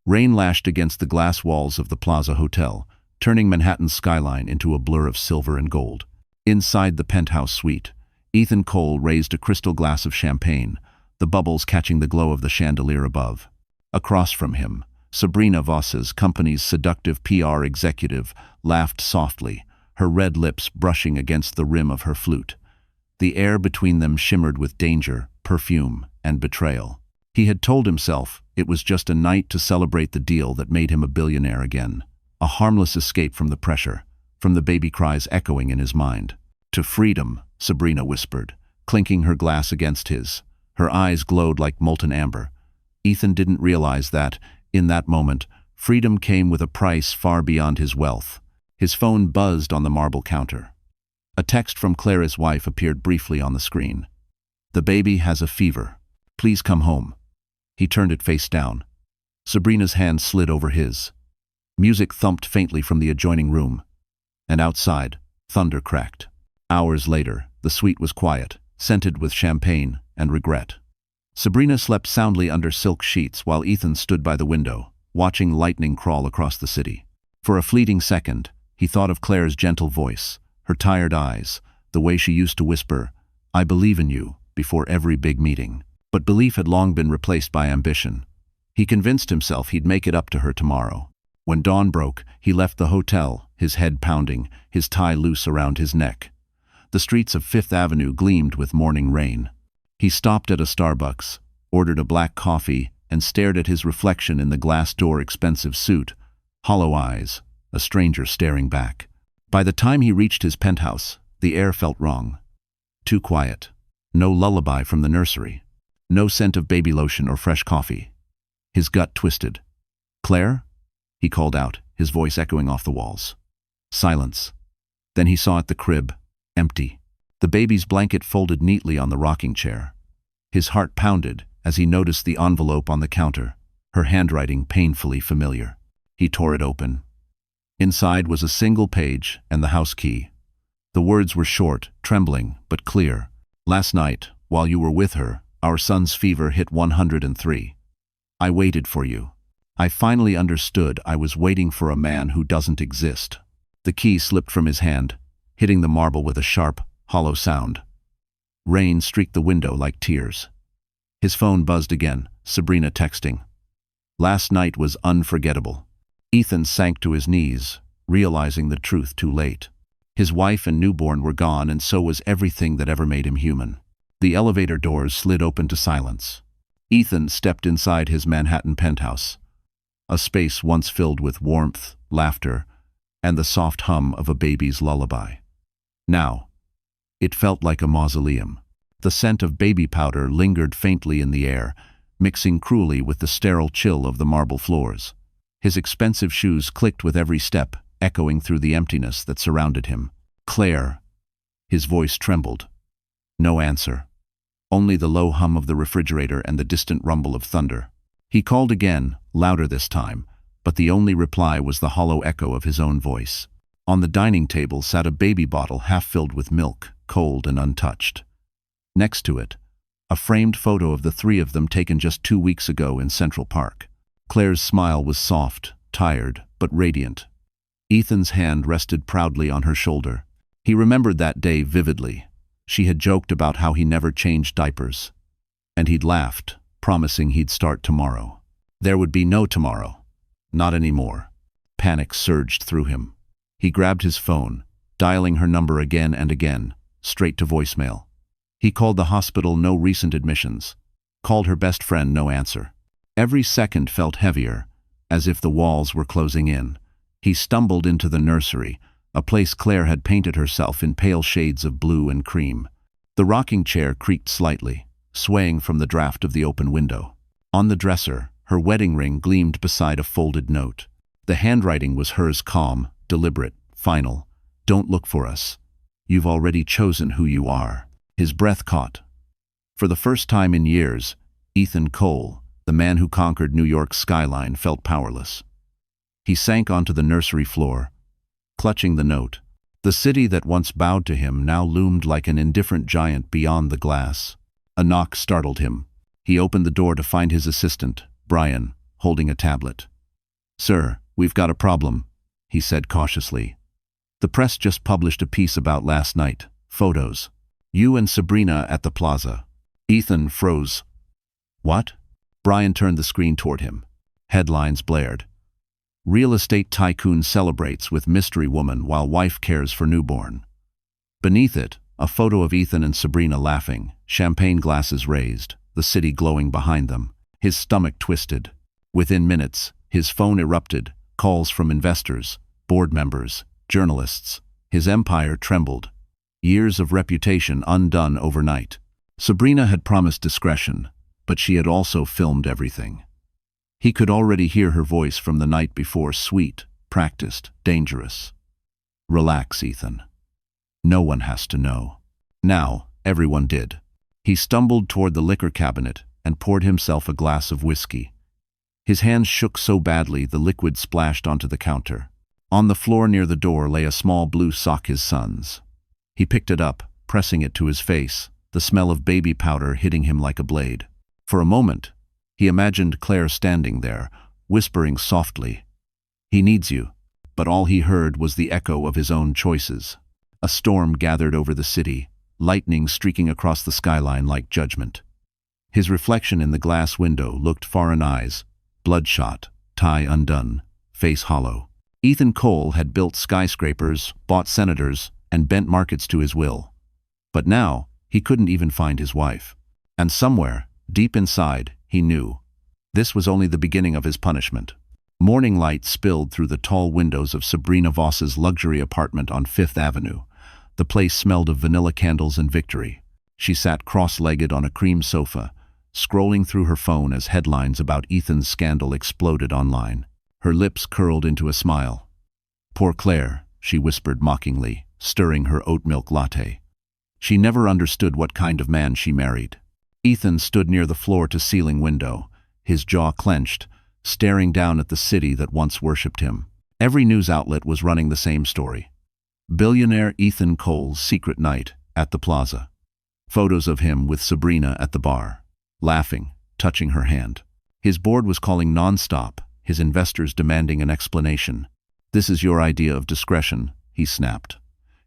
Rain lashed against the glass walls of the Plaza Hotel, turning Manhattan's skyline into a blur of silver and gold. Inside the penthouse suite, Ethan Cole raised a crystal glass of champagne, the bubbles catching the glow of the chandelier above. Across from him, Sabrina Voss's company's seductive PR executive laughed softly, her red lips brushing against the rim of her flute. The air between them shimmered with danger, perfume, and betrayal. He had told himself it was just a night to celebrate the deal that made him a billionaire again. A harmless escape from the pressure, from the baby cries echoing in his mind. "To freedom," Sabrina whispered, clinking her glass against his. Her eyes glowed like molten amber. Ethan didn't realize that, in that moment, freedom came with a price far beyond his wealth. His phone buzzed on the marble counter. A text from Clara's wife appeared briefly on the screen. "The baby has a fever. Please come home." He turned it face down. Sabrina's hand slid over his. Music thumped faintly from the adjoining room. And outside, thunder cracked. Hours later, the suite was quiet, scented with champagne and regret. Sabrina slept soundly under silk sheets while Ethan stood by the window, watching lightning crawl across the city. For a fleeting second, he thought of Claire's gentle voice, her tired eyes, the way she used to whisper, "I believe in you," before every big meeting. But belief had long been replaced by ambition. He convinced himself he'd make it up to her tomorrow. When dawn broke, he left the hotel, his head pounding, his tie loose around his neck. The streets of Fifth Avenue gleamed with morning rain. He stopped at a Starbucks, ordered a black coffee, and stared at his reflection in the glass-door expensive suit. Hollow eyes, a stranger staring back. By the time he reached his penthouse, the air felt wrong. Too quiet. No lullaby from the nursery. No scent of baby lotion or fresh coffee. His gut twisted. "Claire?" he called out, his voice echoing off the walls. Silence. Then he saw at the crib, empty. The baby's blanket folded neatly on the rocking chair. His heart pounded as he noticed the envelope on the counter, her handwriting painfully familiar. He tore it open. Inside was a single page and the house key. The words were short, trembling, but clear. "Last night, while you were with her, our son's fever hit 103. I waited for you. I finally understood I was waiting for a man who doesn't exist." The key slipped from his hand, hitting the marble with a sharp, hollow sound. Rain streaked the window like tears. His phone buzzed again, Sabrina texting. Last night was unforgettable. Ethan sank to his knees, realizing the truth too late. His wife and newborn were gone, and so was everything that ever made him human. The elevator doors slid open to silence. Ethan stepped inside his Manhattan penthouse, a space once filled with warmth, laughter, and the soft hum of a baby's lullaby. Now, it felt like a mausoleum. The scent of baby powder lingered faintly in the air, mixing cruelly with the sterile chill of the marble floors. His expensive shoes clicked with every step, echoing through the emptiness that surrounded him. "Claire." His voice trembled. No answer. Only the low hum of the refrigerator and the distant rumble of thunder. He called again, louder this time, but the only reply was the hollow echo of his own voice. On the dining table sat a baby bottle half filled with milk, cold and untouched. Next to it, a framed photo of the three of them taken just 2 weeks ago in Central Park. Claire's smile was soft, tired, but radiant. Ethan's hand rested proudly on her shoulder. He remembered that day vividly. She had joked about how he never changed diapers. And he'd laughed, promising he'd start tomorrow. There would be no tomorrow. Not anymore. Panic surged through him. He grabbed his phone, dialing her number again and again, straight to voicemail. He called the hospital, no recent admissions. Called her best friend, no answer. Every second felt heavier, as if the walls were closing in. He stumbled into the nursery, a place Claire had painted herself in pale shades of blue and cream. The rocking chair creaked slightly, swaying from the draft of the open window. On the dresser, her wedding ring gleamed beside a folded note. The handwriting was hers, calm, deliberate, final. "Don't look for us. You've already chosen who you are." His breath caught. For the first time in years, Ethan Cole, the man who conquered New York's skyline, felt powerless. He sank onto the nursery floor, clutching the note. The city that once bowed to him now loomed like an indifferent giant beyond the glass. A knock startled him. He opened the door to find his assistant, Brian, holding a tablet. "Sir, we've got a problem," he said cautiously. "The press just published a piece about last night. Photos. You and Sabrina at the plaza." Ethan froze. "What?" Brian turned the screen toward him. Headlines blared. "Real estate tycoon celebrates with mystery woman while wife cares for newborn." Beneath it, a photo of Ethan and Sabrina laughing, champagne glasses raised, the city glowing behind them. His stomach twisted. Within minutes, his phone erupted, calls from investors, board members, journalists. His empire trembled. Years of reputation undone overnight. Sabrina had promised discretion, but she had also filmed everything. He could already hear her voice from the night before, sweet, practiced, dangerous. "Relax, Ethan. No one has to know." Now, everyone did. He stumbled toward the liquor cabinet and poured himself a glass of whiskey. His hands shook so badly the liquid splashed onto the counter. On the floor near the door lay a small blue sock, his son's. He picked it up, pressing it to his face, the smell of baby powder hitting him like a blade. For a moment, he imagined Claire standing there, whispering softly, "He needs you," but all he heard was the echo of his own choices. A storm gathered over the city, lightning streaking across the skyline like judgment. His reflection in the glass window looked foreign eyes, bloodshot, tie undone, face hollow. Ethan Cole had built skyscrapers, bought senators, and bent markets to his will. But now, he couldn't even find his wife. And somewhere, deep inside, he knew. This was only the beginning of his punishment. Morning light spilled through the tall windows of Sabrina Voss's luxury apartment on Fifth Avenue. The place smelled of vanilla candles and victory. She sat cross-legged on a cream sofa, scrolling through her phone as headlines about Ethan's scandal exploded online. Her lips curled into a smile. "Poor Claire," she whispered mockingly, stirring her oat milk latte. She never understood what kind of man she married. Ethan stood near the floor-to-ceiling window, his jaw clenched, staring down at the city that once worshipped him. Every news outlet was running the same story. Billionaire Ethan Cole's secret night at the plaza. Photos of him with Sabrina at the bar, laughing, touching her hand. His board was calling non-stop, his investors demanding an explanation. "This is your idea of discretion," he snapped.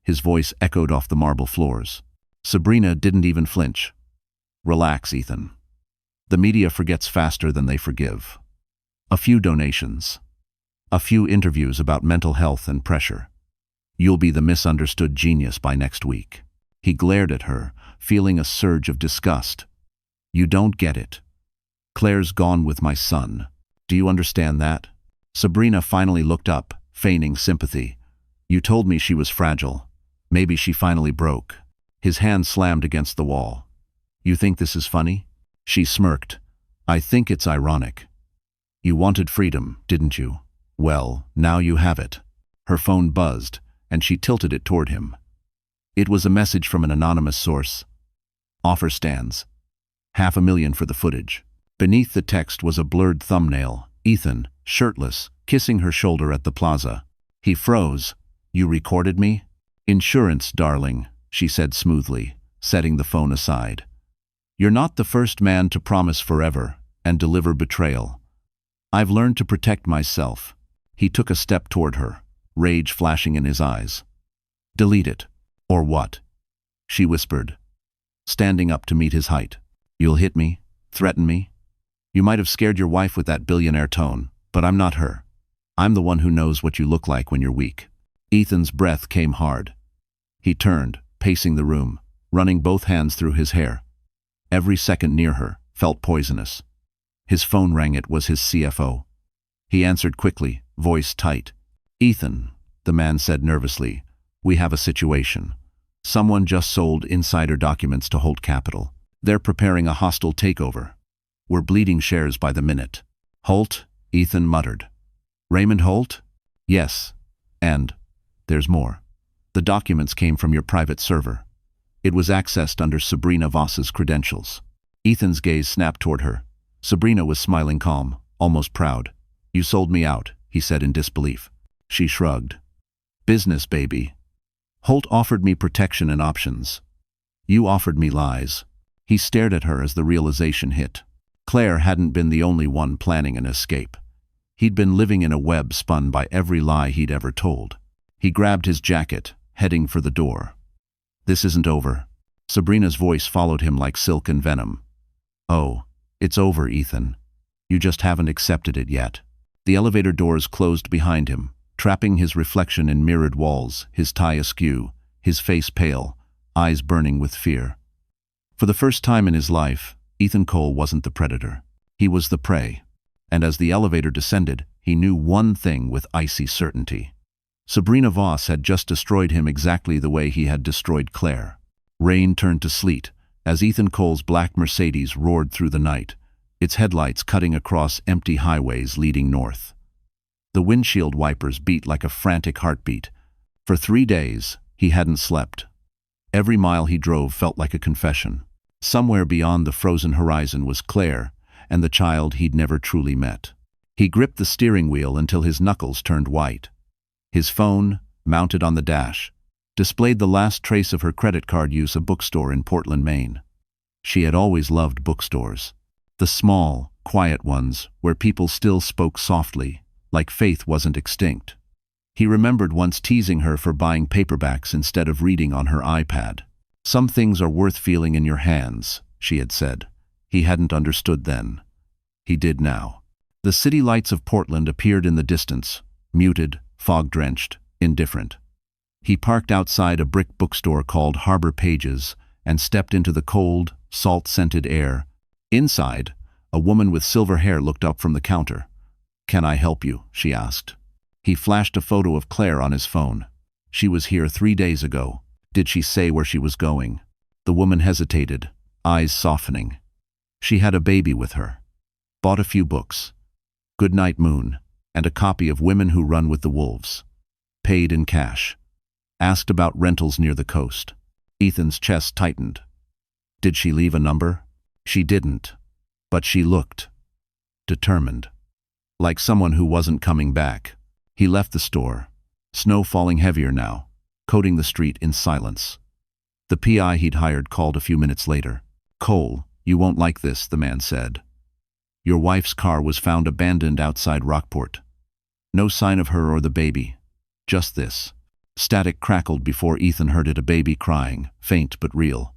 His voice echoed off the marble floors. Sabrina didn't even flinch. "Relax, Ethan. The media forgets faster than they forgive. A few donations. A few interviews about mental health and pressure. You'll be the misunderstood genius by next week." He glared at her, feeling a surge of disgust. "You don't get it. Claire's gone with my son. Do you understand that?" Sabrina finally looked up, feigning sympathy. "You told me she was fragile. Maybe she finally broke." His hand slammed against the wall. "You think this is funny?" She smirked. "I think it's ironic. You wanted freedom, didn't you? Well, now you have it." Her phone buzzed, and she tilted it toward him. It was a message from an anonymous source. "Offer stands. $500,000 for the footage." Beneath the text was a blurred thumbnail, Ethan, shirtless, kissing her shoulder at the plaza. He froze. "You recorded me?" "Insurance, darling," she said smoothly, setting the phone aside. "You're not the first man to promise forever and deliver betrayal. I've learned to protect myself." He took a step toward her, rage flashing in his eyes. "Delete it. Or what?" she whispered, standing up to meet his height. "You'll hit me? Threaten me? You might have scared your wife with that billionaire tone, but I'm not her. I'm the one who knows what you look like when you're weak." Ethan's breath came hard. He turned, pacing the room, running both hands through his hair. Every second near her felt poisonous. His phone rang. It was his CFO. He answered quickly, voice tight. "Ethan," the man said nervously, "we have a situation. Someone just sold insider documents to Holt Capital. They're preparing a hostile takeover. We're bleeding shares by the minute." "Holt?" Ethan muttered. "Raymond Holt?" "Yes. And there's more. The documents came from your private server. It was accessed under Sabrina Voss's credentials." Ethan's gaze snapped toward her. Sabrina was smiling calm, almost proud. "You sold me out," he said in disbelief. She shrugged. "Business, baby. Holt offered me protection and options. You offered me lies." He stared at her as the realization hit. Claire hadn't been the only one planning an escape. He'd been living in a web spun by every lie he'd ever told. He grabbed his jacket, heading for the door. "This isn't over." Sabrina's voice followed him like silk and venom. "Oh, it's over, Ethan. You just haven't accepted it yet." The elevator doors closed behind him, trapping his reflection in mirrored walls, his tie askew, his face pale, eyes burning with fear. For the first time in his life, Ethan Cole wasn't the predator. He was the prey. And as the elevator descended, he knew one thing with icy certainty. Sabrina Voss had just destroyed him exactly the way he had destroyed Claire. Rain turned to sleet as Ethan Cole's black Mercedes roared through the night, its headlights cutting across empty highways leading north. The windshield wipers beat like a frantic heartbeat. For 3 days, he hadn't slept. Every mile he drove felt like a confession. Somewhere beyond the frozen horizon was Claire and the child he'd never truly met. He gripped the steering wheel until his knuckles turned white. His phone, mounted on the dash, displayed the last trace of her credit card use, a bookstore in Portland, Maine. She had always loved bookstores. The small, quiet ones where people still spoke softly, like faith wasn't extinct. He remembered once teasing her for buying paperbacks instead of reading on her iPad. "Some things are worth feeling in your hands," she had said. He hadn't understood then. He did now. The city lights of Portland appeared in the distance, muted, fog-drenched, indifferent. He parked outside a brick bookstore called Harbor Pages and stepped into the cold, salt-scented air. Inside, a woman with silver hair looked up from the counter. "Can I help you?" she asked. He flashed a photo of Claire on his phone. "She was here 3 days ago. Did she say where she was going?" The woman hesitated, eyes softening. "She had a baby with her. Bought a few books. Goodnight Moon, and a copy of Women Who Run with the Wolves. Paid in cash. Asked about rentals near the coast." Ethan's chest tightened. "Did she leave a number?" "She didn't. But she looked determined. Like someone who wasn't coming back." He left the store, snow falling heavier now, coating the street in silence. The PI he'd hired called a few minutes later. "Cole, you won't like this," the man said. "Your wife's car was found abandoned outside Rockport. No sign of her or the baby. Just this." Static crackled before Ethan heard it, a baby crying, faint but real.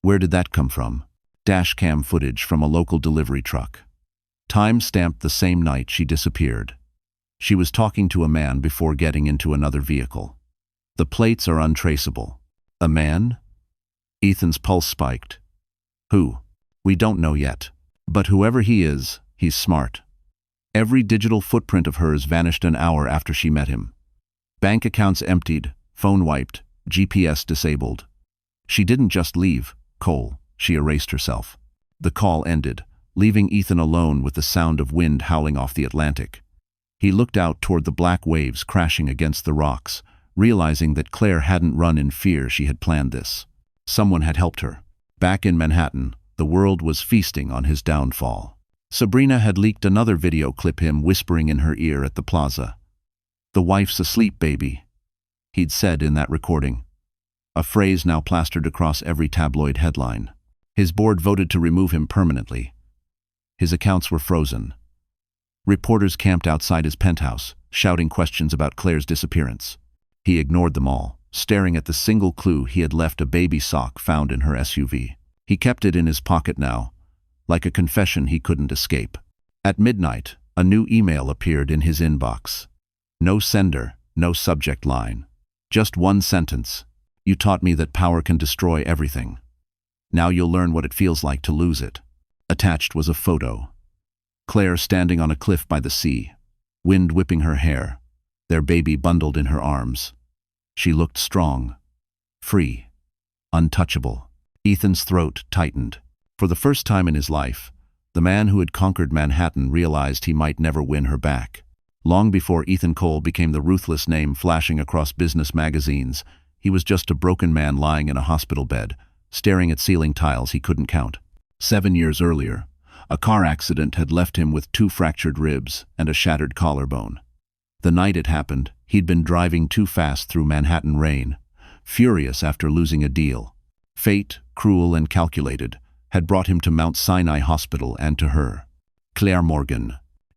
"Where did that come from?" Dashcam footage from a local delivery truck. Time stamped the same night she disappeared. She was talking to a man before getting into another vehicle. The plates are untraceable. A man? Ethan's pulse spiked. Who? We don't know yet. But whoever he is, he's smart. Every digital footprint of hers vanished an hour after she met him. Bank accounts emptied, phone wiped, GPS disabled. She didn't just leave, Cole. She erased herself. The call ended, leaving Ethan alone with the sound of wind howling off the Atlantic. He looked out toward the black waves crashing against the rocks, realizing that Claire hadn't run in fear. She had planned this. Someone had helped her. Back in Manhattan, the world was feasting on his downfall. Sabrina had leaked another video clip, him whispering in her ear at the plaza. "The wife's asleep, baby," he'd said in that recording. A phrase now plastered across every tabloid headline. His board voted to remove him permanently. His accounts were frozen. Reporters camped outside his penthouse, shouting questions about Claire's disappearance. He ignored them all, staring at the single clue he had left, a baby sock found in her SUV. He kept it in his pocket now, like a confession he couldn't escape. At midnight, a new email appeared in his inbox. No sender, no subject line. Just one sentence. "You taught me that power can destroy everything. Now you'll learn what it feels like to lose it." Attached was a photo. Claire standing on a cliff by the sea, wind whipping her hair, their baby bundled in her arms. She looked strong, free, untouchable. Ethan's throat tightened. For the first time in his life, the man who had conquered Manhattan realized he might never win her back. Long before Ethan Cole became the ruthless name flashing across business magazines, he was just a broken man lying in a hospital bed, staring at ceiling tiles he couldn't count. 7 years earlier, a car accident had left him with 2 fractured ribs and a shattered collarbone. The night it happened, he'd been driving too fast through Manhattan rain, furious after losing a deal. Fate, cruel and calculated, had brought him to Mount Sinai Hospital and to her. Claire Morgan.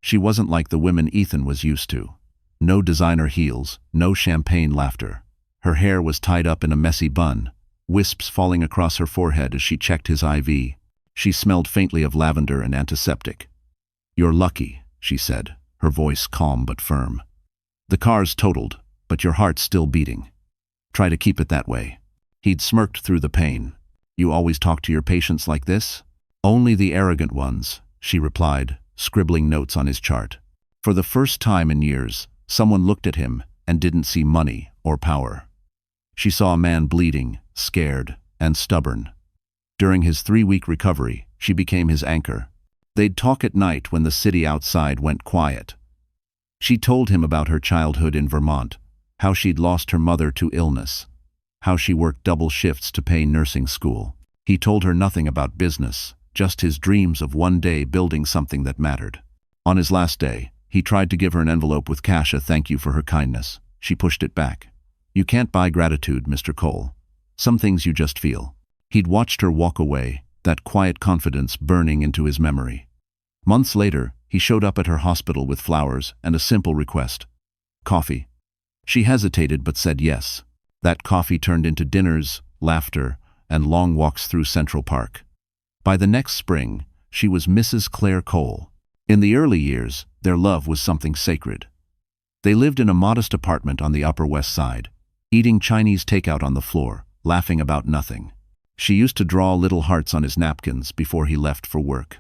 She wasn't like the women Ethan was used to. No designer heels, no champagne laughter. Her hair was tied up in a messy bun, wisps falling across her forehead as she checked his IV. She smelled faintly of lavender and antiseptic. "You're lucky," she said, her voice calm but firm. "The car's totaled, but your heart's still beating. Try to keep it that way." He'd smirked through the pain. "You always talk to your patients like this?" "Only the arrogant ones," she replied, scribbling notes on his chart. For the first time in years, someone looked at him and didn't see money or power. She saw a man bleeding, scared, and stubborn. During his 3-week recovery, she became his anchor. They'd talk at night when the city outside went quiet. She told him about her childhood in Vermont, how she'd lost her mother to illness, how she worked double shifts to pay nursing school. He told her nothing about business, just his dreams of one day building something that mattered. On his last day, he tried to give her an envelope with cash, a thank you for her kindness. She pushed it back. "You can't buy gratitude, Mr. Cole. Some things you just feel." He'd watched her walk away, that quiet confidence burning into his memory. Months later, he showed up at her hospital with flowers and a simple request: coffee. She hesitated but said yes. That coffee turned into dinners, laughter, and long walks through Central Park. By the next spring, she was Mrs. Claire Cole. In the early years, their love was something sacred. They lived in a modest apartment on the Upper West Side, eating Chinese takeout on the floor, laughing about nothing. She used to draw little hearts on his napkins before he left for work.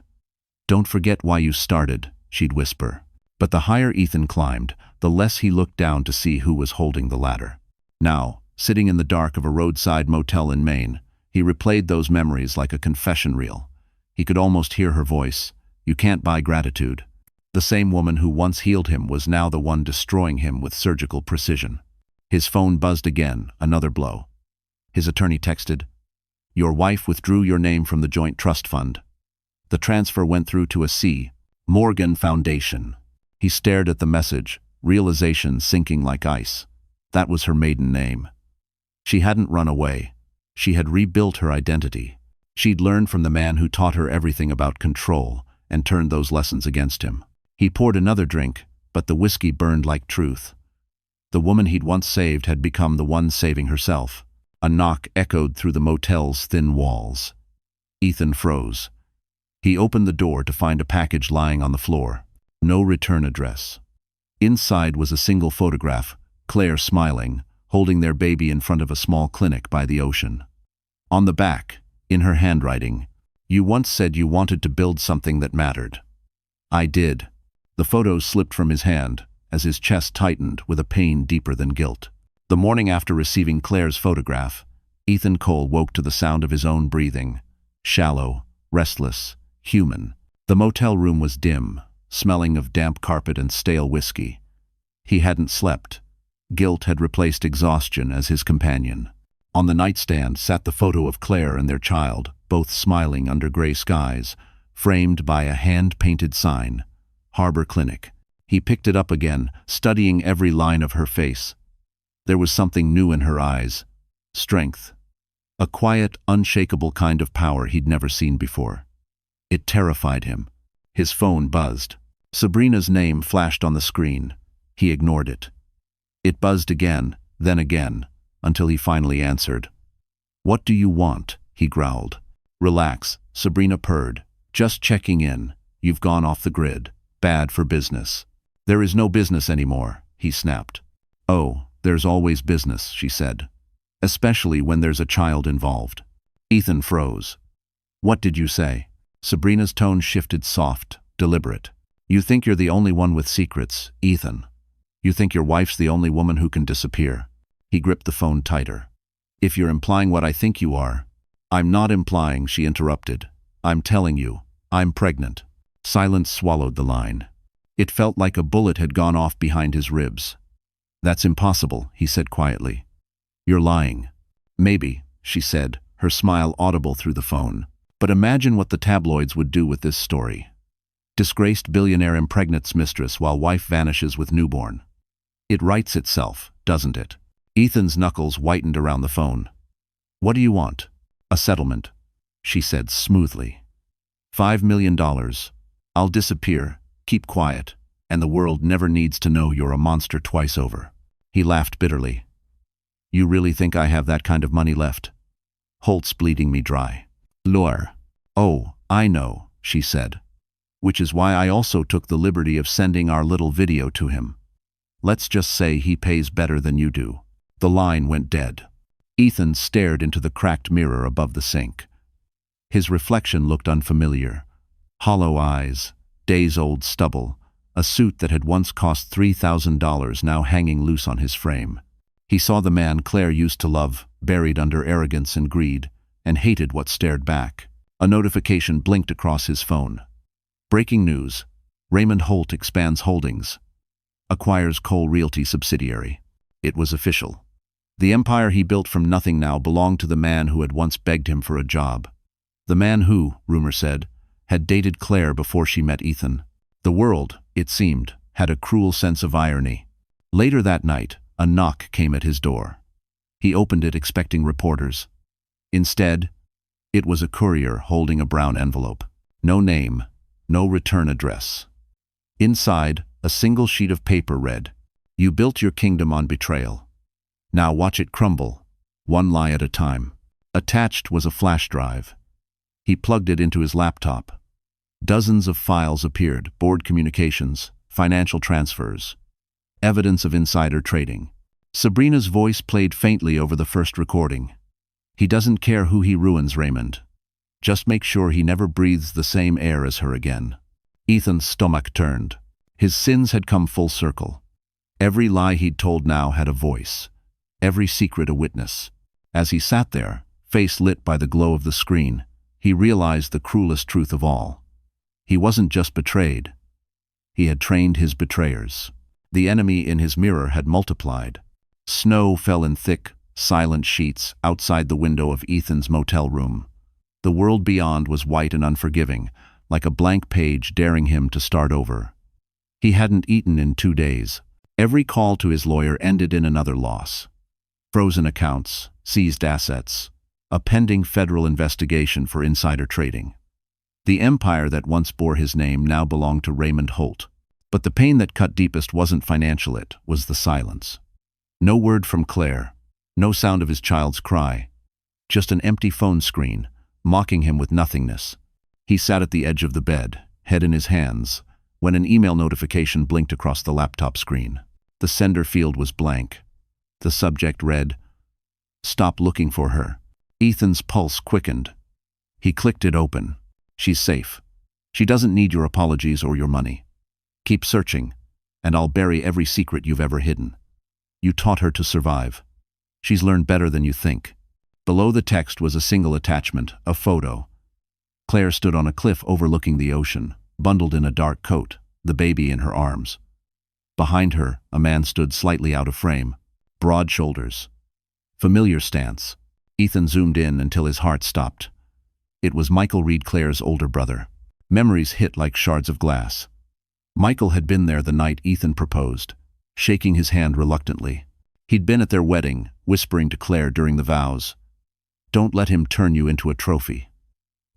"Don't forget why you started," she'd whisper. But the higher Ethan climbed, the less he looked down to see who was holding the ladder. Now, sitting in the dark of a roadside motel in Maine, he replayed those memories like a confession reel. He could almost hear her voice. "You can't buy gratitude." The same woman who once healed him was now the one destroying him with surgical precision. His phone buzzed again, another blow. His attorney texted, "Your wife withdrew your name from the joint trust fund." The transfer went through to a C. Morgan Foundation. He stared at the message, realization sinking like ice. That was her maiden name. She hadn't run away. She had rebuilt her identity. She'd learned from the man who taught her everything about control and turned those lessons against him. He poured another drink, but the whiskey burned like truth. The woman he'd once saved had become the one saving herself. A knock echoed through the motel's thin walls. Ethan froze. He opened the door to find a package lying on the floor. No return address. Inside was a single photograph, Claire smiling, holding their baby in front of a small clinic by the ocean. On the back, in her handwriting, "You once said you wanted to build something that mattered." "I did." The photo slipped from his hand as his chest tightened with a pain deeper than guilt. The morning after receiving Claire's photograph, Ethan Cole woke to the sound of his own breathing. Shallow, restless, human. The motel room was dim, smelling of damp carpet and stale whiskey. He hadn't slept. Guilt had replaced exhaustion as his companion. On the nightstand sat the photo of Claire and their child, both smiling under gray skies, framed by a hand-painted sign, Harbor Clinic. He picked it up again, studying every line of her face. There was something new in her eyes. Strength. A quiet, unshakable kind of power he'd never seen before. It terrified him. His phone buzzed. Sabrina's name flashed on the screen. He ignored it. It buzzed again, until he finally answered. "What do you want?" he growled. "Relax," Sabrina purred. "Just checking in. You've gone off the grid. Bad for business." "There is no business anymore," he snapped. "Oh, there's always business," she said. "Especially when there's a child involved." Ethan froze. "What did you say?" Sabrina's tone shifted, soft, deliberate. "You think you're the only one with secrets, Ethan. You think your wife's the only woman who can disappear." He gripped the phone tighter. "If you're implying what I think you are—" "I'm not implying," she interrupted. "I'm telling you, I'm pregnant." Silence swallowed the line. It felt like a bullet had gone off behind his ribs. "That's impossible," he said quietly. "You're lying." "Maybe," she said, her smile audible through the phone. "But imagine what the tabloids would do with this story. Disgraced billionaire impregnates mistress while wife vanishes with newborn. It writes itself, doesn't it?" Ethan's knuckles whitened around the phone. "What do you want?" "A settlement," she said smoothly. $5 million. I'll disappear. Keep quiet. and the world never needs to know you're a monster twice over. He laughed bitterly. You really think I have that kind of money left? Holt's bleeding me dry. Lure. Oh, I know, she said. Which is why I also took the liberty of sending our little video to him. Let's just say he pays better than you do. The line went dead. Ethan stared into the cracked mirror above the sink. His reflection looked unfamiliar. Hollow eyes, days-old stubble, a suit that had once cost $3,000 now hanging loose on his frame. He saw the man Claire used to love, buried under arrogance and greed, and hated what stared back. A notification blinked across his phone. Breaking news. Raymond Holt expands holdings. Acquires Cole Realty subsidiary. It was official. The empire he built from nothing now belonged to the man who had once begged him for a job. The man who, rumor said, had dated Claire before she met Ethan. The world, it seemed, had a cruel sense of irony. Later that night, a knock came at his door. He opened it expecting reporters. Instead, it was a courier holding a brown envelope. No name, no return address. Inside, a single sheet of paper read, "You built your kingdom on betrayal. Now watch it crumble, one lie at a time." Attached was a flash drive. He plugged it into his laptop. Dozens of files appeared, board communications, financial transfers, evidence of insider trading. Sabrina's voice played faintly over the first recording. He doesn't care who he ruins, Raymond. Just make sure he never breathes the same air as her again. Ethan's stomach turned. His sins had come full circle. Every lie he'd told now had a voice, every secret a witness. As he sat there, face lit by the glow of the screen, he realized the cruelest truth of all. He wasn't just betrayed. He had trained his betrayers. The enemy in his mirror had multiplied. Snow fell in thick, silent sheets outside the window of Ethan's motel room. The world beyond was white and unforgiving, like a blank page daring him to start over. He hadn't eaten in 2 days. Every call to his lawyer ended in another loss. Frozen accounts, seized assets, a pending federal investigation for insider trading. The empire that once bore his name now belonged to Raymond Holt. But the pain that cut deepest wasn't financial, it was the silence. No word from Claire, no sound of his child's cry, just an empty phone screen, mocking him with nothingness. He sat at the edge of the bed, head in his hands, when an email notification blinked across the laptop screen. The sender field was blank. The subject read, "Stop looking for her." Ethan's pulse quickened. He clicked it open. "She's safe. She doesn't need your apologies or your money. Keep searching, and I'll bury every secret you've ever hidden. You taught her to survive. She's learned better than you think." Below the text was a single attachment, a photo. Claire stood on a cliff overlooking the ocean, bundled in a dark coat, the baby in her arms. Behind her, a man stood slightly out of frame, broad shoulders. Familiar stance. Ethan zoomed in until his heart stopped. It was Michael Reed, Claire's older brother. Memories hit like shards of glass. Michael had been there the night Ethan proposed, shaking his hand reluctantly. He'd been at their wedding, whispering to Claire during the vows, "Don't let him turn you into a trophy."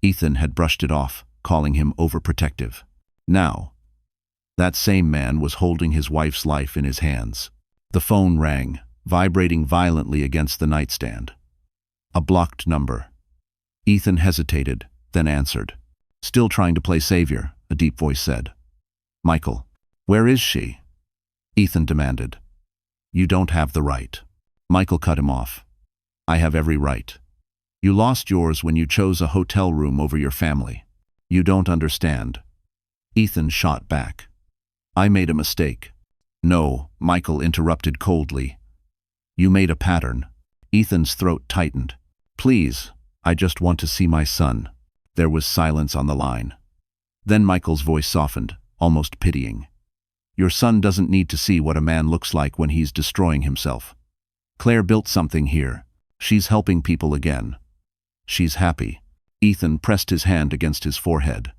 Ethan had brushed it off, calling him overprotective. Now, that same man was holding his wife's life in his hands. The phone rang, vibrating violently against the nightstand. A blocked number. Ethan hesitated, then answered. "Still trying to play savior," a deep voice said. "Michael, where is she?" Ethan demanded. "You don't have the right." Michael cut him off. "I have every right. You lost yours when you chose a hotel room over your family. You don't understand." Ethan shot back. "I made a mistake." "No," Michael interrupted coldly. "You made a pattern." Ethan's throat tightened. "Please, I just want to see my son." There was silence on the line. Then Michael's voice softened, almost pitying. "Your son doesn't need to see what a man looks like when he's destroying himself. Claire built something here. She's helping people again. She's happy." Ethan pressed his hand against his forehead.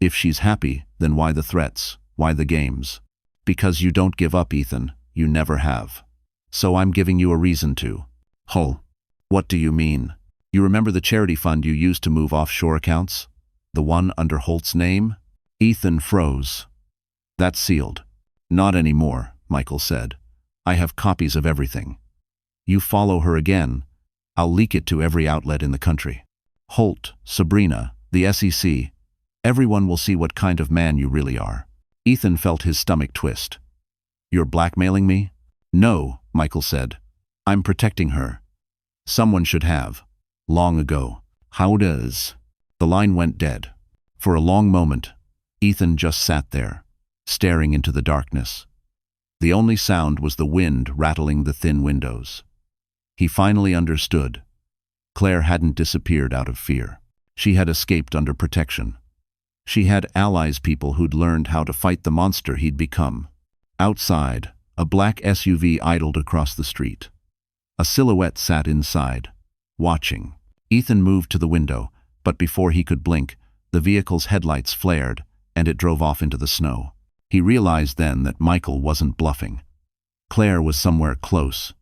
"If she's happy, then why the threats? Why the games?" "Because you don't give up, Ethan. You never have. So I'm giving you a reason to." "Hull. What do you mean?" "You remember the charity fund you used to move offshore accounts? The one under Holt's name?" Ethan froze. "That's sealed. Not anymore, Michael said. I have copies of everything. You follow her again, I'll leak it to every outlet in the country. Holt, Sabrina, the SEC, everyone will see what kind of man you really are. Ethan felt his stomach twist. You're blackmailing me? No, Michael said. I'm protecting her. Someone should have. Long ago. How does? The line went dead. For a long moment, Ethan just sat there, staring into the darkness. The only sound was the wind rattling the thin windows. He finally understood. Claire hadn't disappeared out of fear. She had escaped under protection. She had allies, people who'd learned how to fight the monster he'd become. Outside, a black SUV idled across the street. A silhouette sat inside, watching. Ethan moved to the window, but before he could blink, the vehicle's headlights flared, and it drove off into the snow. He realized then that Michael wasn't bluffing. Claire was somewhere close,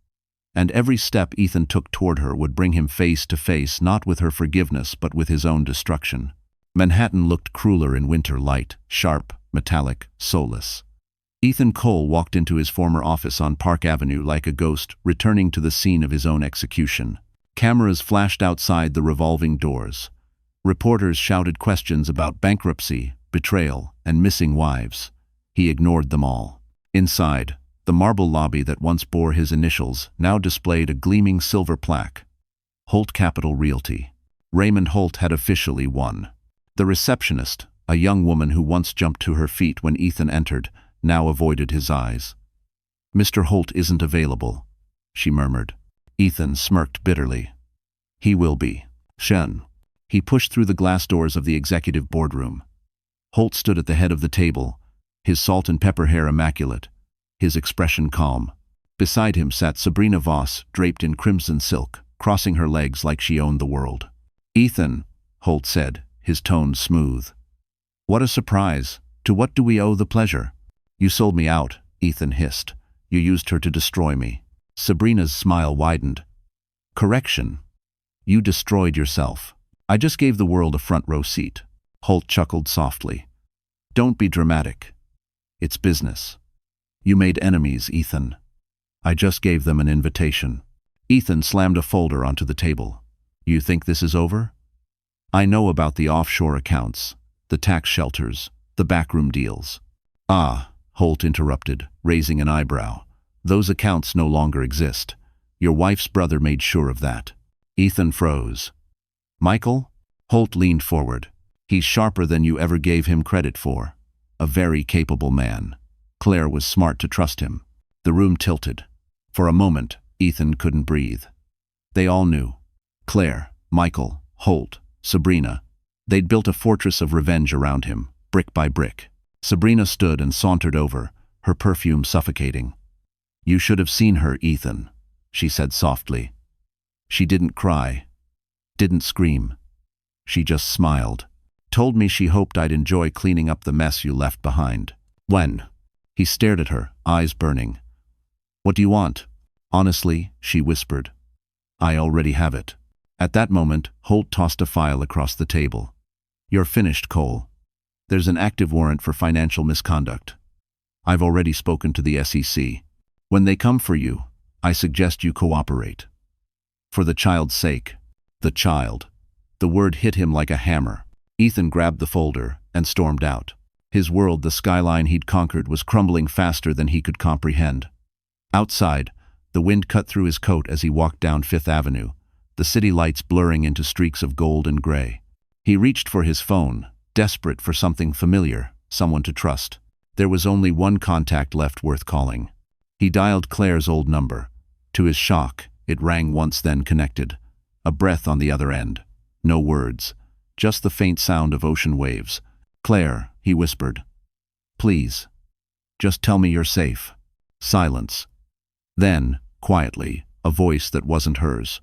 and every step Ethan took toward her would bring him face to face not with her forgiveness but with his own destruction. Manhattan looked crueler in winter light, sharp, metallic, soulless. Ethan Cole walked into his former office on Park Avenue like a ghost, returning to the scene of his own execution. Cameras flashed outside the revolving doors. Reporters shouted questions about bankruptcy, betrayal, and missing wives. He ignored them all. Inside, the marble lobby that once bore his initials now displayed a gleaming silver plaque. Holt Capital Realty. Raymond Holt had officially won. The receptionist, a young woman who once jumped to her feet when Ethan entered, now avoided his eyes. Mr. Holt isn't available, she murmured. Ethan smirked bitterly. He will be. Shen. He pushed through the glass doors of the executive boardroom. Holt stood at the head of the table, his salt and pepper hair immaculate, his expression calm. Beside him sat Sabrina Voss, draped in crimson silk, crossing her legs like she owned the world. Ethan, Holt said, his tone smooth. What a surprise. To what do we owe the pleasure? You sold me out, Ethan hissed. You used her to destroy me. Sabrina's smile widened. Correction. You destroyed yourself. I just gave the world a front row seat. Holt chuckled softly. Don't be dramatic. It's business. You made enemies, Ethan. I just gave them an invitation. Ethan slammed a folder onto the table. You think this is over? I know about the offshore accounts, the tax shelters, the backroom deals. Ah, Holt interrupted, raising an eyebrow. Those accounts no longer exist. Your wife's brother made sure of that. Ethan froze. Michael? Holt leaned forward. He's sharper than you ever gave him credit for. A very capable man. Claire was smart to trust him. The room tilted. For a moment, Ethan couldn't breathe. They all knew. Claire, Michael, Holt, Sabrina. They'd built a fortress of revenge around him, brick by brick. Sabrina stood and sauntered over, her perfume suffocating. You should have seen her, Ethan, she said softly. She didn't cry, didn't scream. She just smiled. Told me she hoped I'd enjoy cleaning up the mess you left behind. When? He stared at her, eyes burning. What do you want? Honestly, she whispered. I already have it. At that moment, Holt tossed a file across the table. You're finished, Cole. There's an active warrant for financial misconduct. I've already spoken to the SEC. When they come for you, I suggest you cooperate. For the child's sake. The child. The word hit him like a hammer. Ethan grabbed the folder and stormed out. His world, the skyline he'd conquered, was crumbling faster than he could comprehend. Outside, the wind cut through his coat as he walked down Fifth Avenue, the city lights blurring into streaks of gold and gray. He reached for his phone, desperate for something familiar, someone to trust. There was only one contact left worth calling. He dialed Claire's old number. To his shock, it rang once, then connected. A breath on the other end. No words. Just the faint sound of ocean waves. Claire, he whispered. Please. Just tell me you're safe. Silence. Then, quietly, a voice that wasn't hers.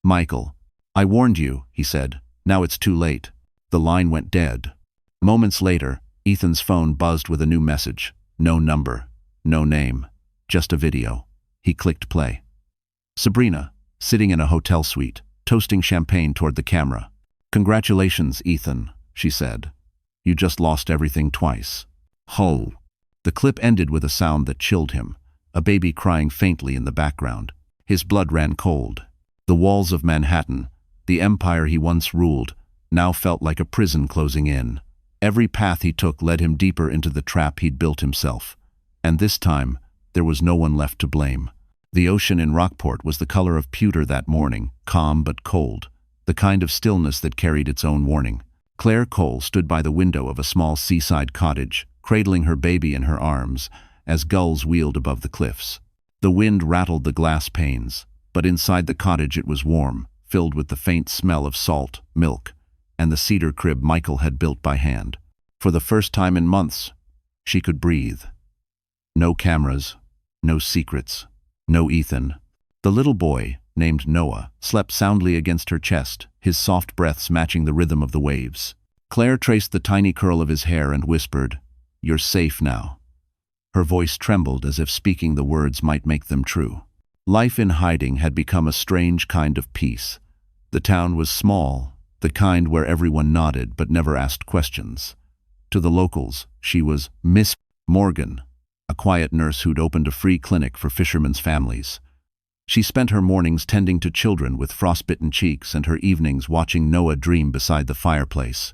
Michael. I warned you, he said. Now it's too late. The line went dead. Moments later, Ethan's phone buzzed with a new message. No number. No name. Just a video. He clicked play. Sabrina, sitting in a hotel suite, toasting champagne toward the camera. Congratulations, Ethan, she said. You just lost everything twice. Ho. The clip ended with a sound that chilled him, a baby crying faintly in the background. His blood ran cold. The walls of Manhattan, the empire he once ruled, now felt like a prison closing in. Every path he took led him deeper into the trap he'd built himself. And this time, there was no one left to blame. The ocean in Rockport was the color of pewter that morning, calm but cold, the kind of stillness that carried its own warning. Claire Cole stood by the window of a small seaside cottage, cradling her baby in her arms, as gulls wheeled above the cliffs. The wind rattled the glass panes, but inside the cottage it was warm, filled with the faint smell of salt, milk, and the cedar crib Michael had built by hand. For the first time in months, she could breathe. No cameras, no secrets, no Ethan. The little boy, named Noah, slept soundly against her chest, his soft breaths matching the rhythm of the waves. Claire traced the tiny curl of his hair and whispered, "You're safe now." Her voice trembled as if speaking the words might make them true. Life in hiding had become a strange kind of peace. The town was small, the kind where everyone nodded but never asked questions. To the locals, she was Miss Morgan, a quiet nurse who'd opened a free clinic for fishermen's families. She spent her mornings tending to children with frostbitten cheeks and her evenings watching Noah dream beside the fireplace.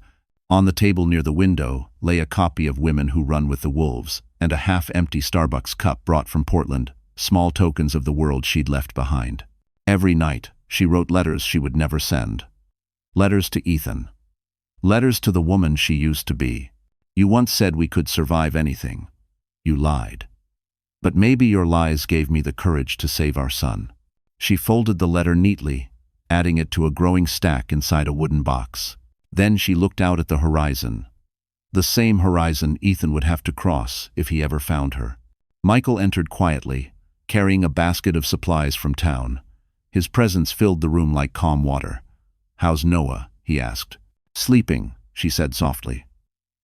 On the table near the window lay a copy of Women Who Run with the Wolves and a half-empty Starbucks cup brought from Portland, small tokens of the world she'd left behind. Every night, she wrote letters she would never send. Letters to Ethan. Letters to the woman she used to be. "You once said we could survive anything. You lied. But maybe your lies gave me the courage to save our son." She folded the letter neatly, adding it to a growing stack inside a wooden box. Then she looked out at the horizon. The same horizon Ethan would have to cross if he ever found her. Michael entered quietly, carrying a basket of supplies from town. His presence filled the room like calm water. "How's Noah?" he asked. "Sleeping," she said softly.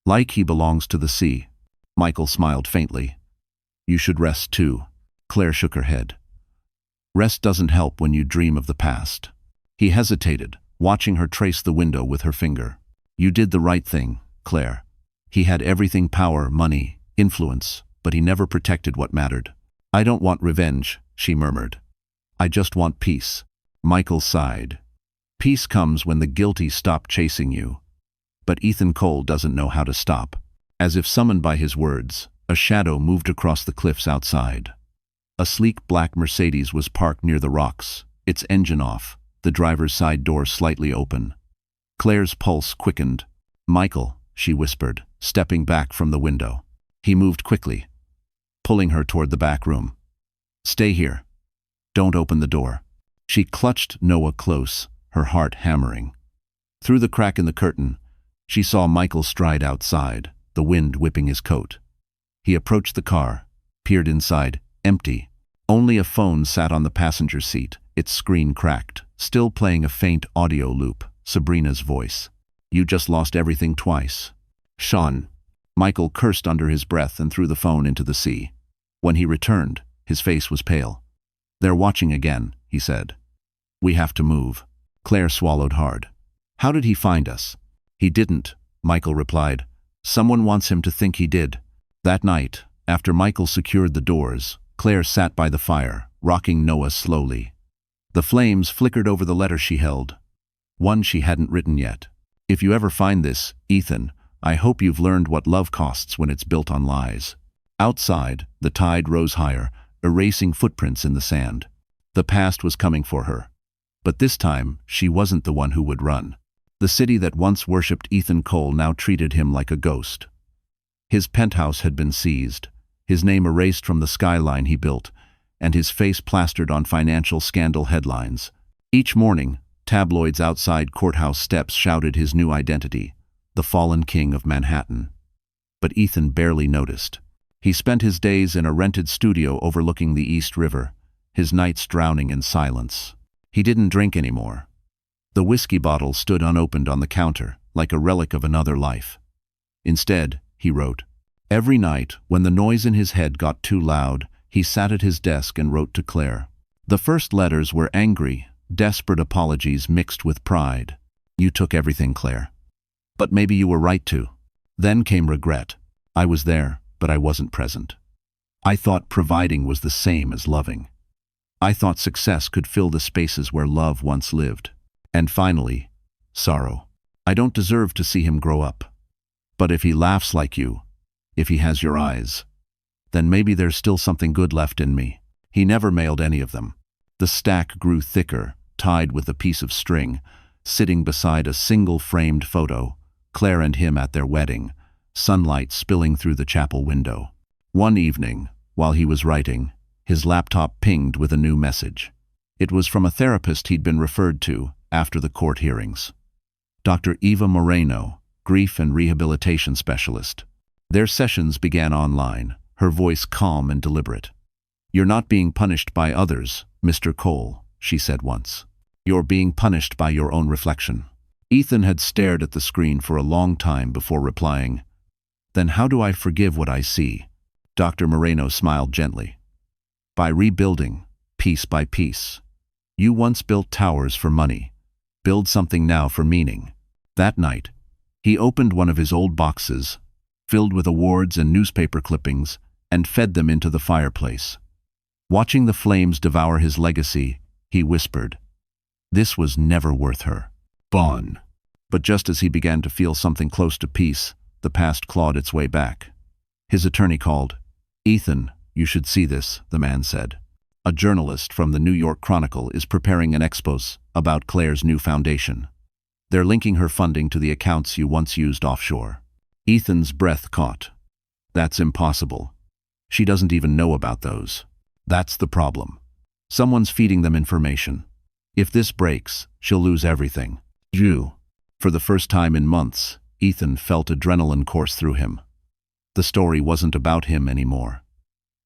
"Like he belongs to the sea." Michael smiled faintly. "You should rest too." Claire shook her head. "Rest doesn't help when you dream of the past." He hesitated, watching her trace the window with her finger. "You did the right thing, Claire." He had everything: power, money, influence, but he never protected what mattered. "I don't want revenge," she murmured. "I just want peace." Michael sighed. "Peace comes when the guilty stop chasing you." But Ethan Cole doesn't know how to stop. As if summoned by his words, a shadow moved across the cliffs outside. A sleek black Mercedes was parked near the rocks, its engine off, the driver's side door slightly open. Claire's pulse quickened. "Michael," she whispered, stepping back from the window. He moved quickly, pulling her toward the back room. "Stay here. Don't open the door." She clutched Noah close, her heart hammering. Through the crack in the curtain, she saw Michael stride outside, the wind whipping his coat. He approached the car, peered inside, empty. Only a phone sat on the passenger seat, its screen cracked, still playing a faint audio loop, Sabrina's voice. "You just lost everything twice." "Sean." Michael cursed under his breath and threw the phone into the sea. When he returned, his face was pale. "They're watching again," he said. "We have to move." Claire swallowed hard. "How did he find us?" "He didn't," Michael replied. "Someone wants him to think he did." That night, after Michael secured the doors, Claire sat by the fire, rocking Noah slowly. The flames flickered over the letter she held, one she hadn't written yet. "If you ever find this, Ethan, I hope you've learned what love costs when it's built on lies." Outside, the tide rose higher, erasing footprints in the sand. The past was coming for her. But this time, she wasn't the one who would run. The city that once worshipped Ethan Cole now treated him like a ghost. His penthouse had been seized, his name erased from the skyline he built, and his face plastered on financial scandal headlines. Each morning, tabloids outside courthouse steps shouted his new identity, the fallen king of Manhattan. But Ethan barely noticed. He spent his days in a rented studio overlooking the East River, his nights drowning in silence. He didn't drink anymore. The whiskey bottle stood unopened on the counter, like a relic of another life. Instead, he wrote. Every night, when the noise in his head got too loud, he sat at his desk and wrote to Claire. The first letters were angry, desperate apologies mixed with pride. "You took everything, Claire. But maybe you were right to." Then came regret. "I was there. but I wasn't present. I thought providing was the same as loving. I thought success could fill the spaces where love once lived. And finally, sorrow. I don't deserve to see him grow up. But if he laughs like you, if he has your eyes, then maybe there's still something good left in me. He never mailed any of them. The stack grew thicker, tied with a piece of string, sitting beside a single framed photo, Claire and him at their wedding, sunlight spilling through the chapel window. One evening, while he was writing, his laptop pinged with a new message. It was from a therapist he'd been referred to after the court hearings. Dr. Eva Moreno, grief and rehabilitation specialist. Their sessions began online, her voice calm and deliberate. "You're not being punished by others, Mr. Cole," she said once. "You're being punished by your own reflection." Ethan had stared at the screen for a long time before replying, "Then how do I forgive what I see?" Dr. Moreno smiled gently. "By rebuilding, piece by piece. You once built towers for money. Build something now for meaning." That night, he opened one of his old boxes, filled with awards and newspaper clippings, and fed them into the fireplace. Watching the flames devour his legacy, he whispered, "This was never worth her. Bon." But just as he began to feel something close to peace, the past clawed its way back. His attorney called. "Ethan, you should see this," the man said. "A journalist from the New York Chronicle is preparing an expose about Claire's new foundation. They're linking her funding to the accounts you once used offshore." Ethan's breath caught. "That's impossible. She doesn't even know about those. That's the problem. Someone's feeding them information. If this breaks, she'll lose everything." For the first time in months, Ethan felt adrenaline course through him. The story wasn't about him anymore.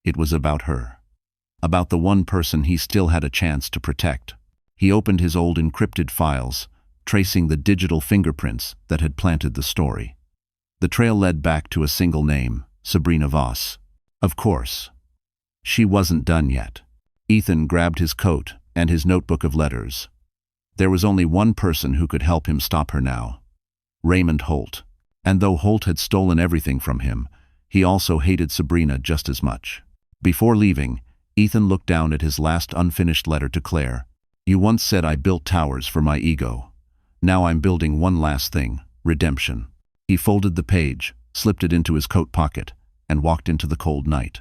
It was about her. About the one person he still had a chance to protect. He opened his old encrypted files, tracing the digital fingerprints that had planted the story. The trail led back to a single name, Sabrina Voss. Of course. She wasn't done yet. Ethan grabbed his coat and his notebook of letters. There was only one person who could help him stop her now. Raymond Holt. And though Holt had stolen everything from him, he also hated Sabrina just as much. Before leaving, Ethan looked down at his last unfinished letter to Claire. "You once said I built towers for my ego. Now I'm building one last thing, redemption." He folded the page, slipped it into his coat pocket, and walked into the cold night.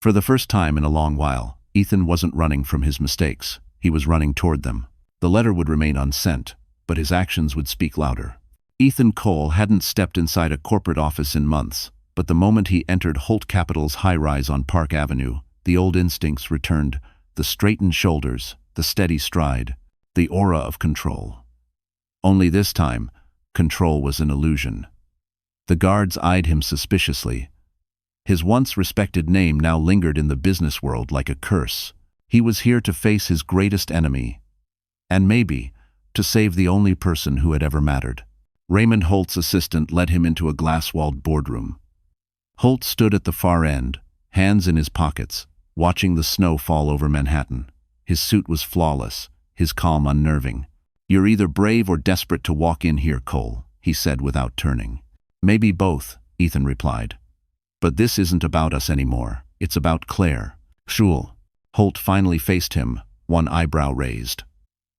For the first time in a long while, Ethan wasn't running from his mistakes. He was running toward them. The letter would remain unsent, but his actions would speak louder. Ethan Cole hadn't stepped inside a corporate office in months, but the moment he entered Holt Capital's high-rise on Park Avenue, the old instincts returned, the straightened shoulders, the steady stride, the aura of control. Only this time, control was an illusion. The guards eyed him suspiciously. His once respected name now lingered in the business world like a curse. He was here to face his greatest enemy, and maybe to save the only person who had ever mattered. Raymond Holt's assistant led him into a glass-walled boardroom. Holt stood at the far end, hands in his pockets, watching the snow fall over Manhattan. His suit was flawless, his calm unnerving. "You're either brave or desperate to walk in here, Cole," he said without turning. "Maybe both," Ethan replied. "But this isn't about us anymore. It's about Claire." "Shul." Holt finally faced him, one eyebrow raised.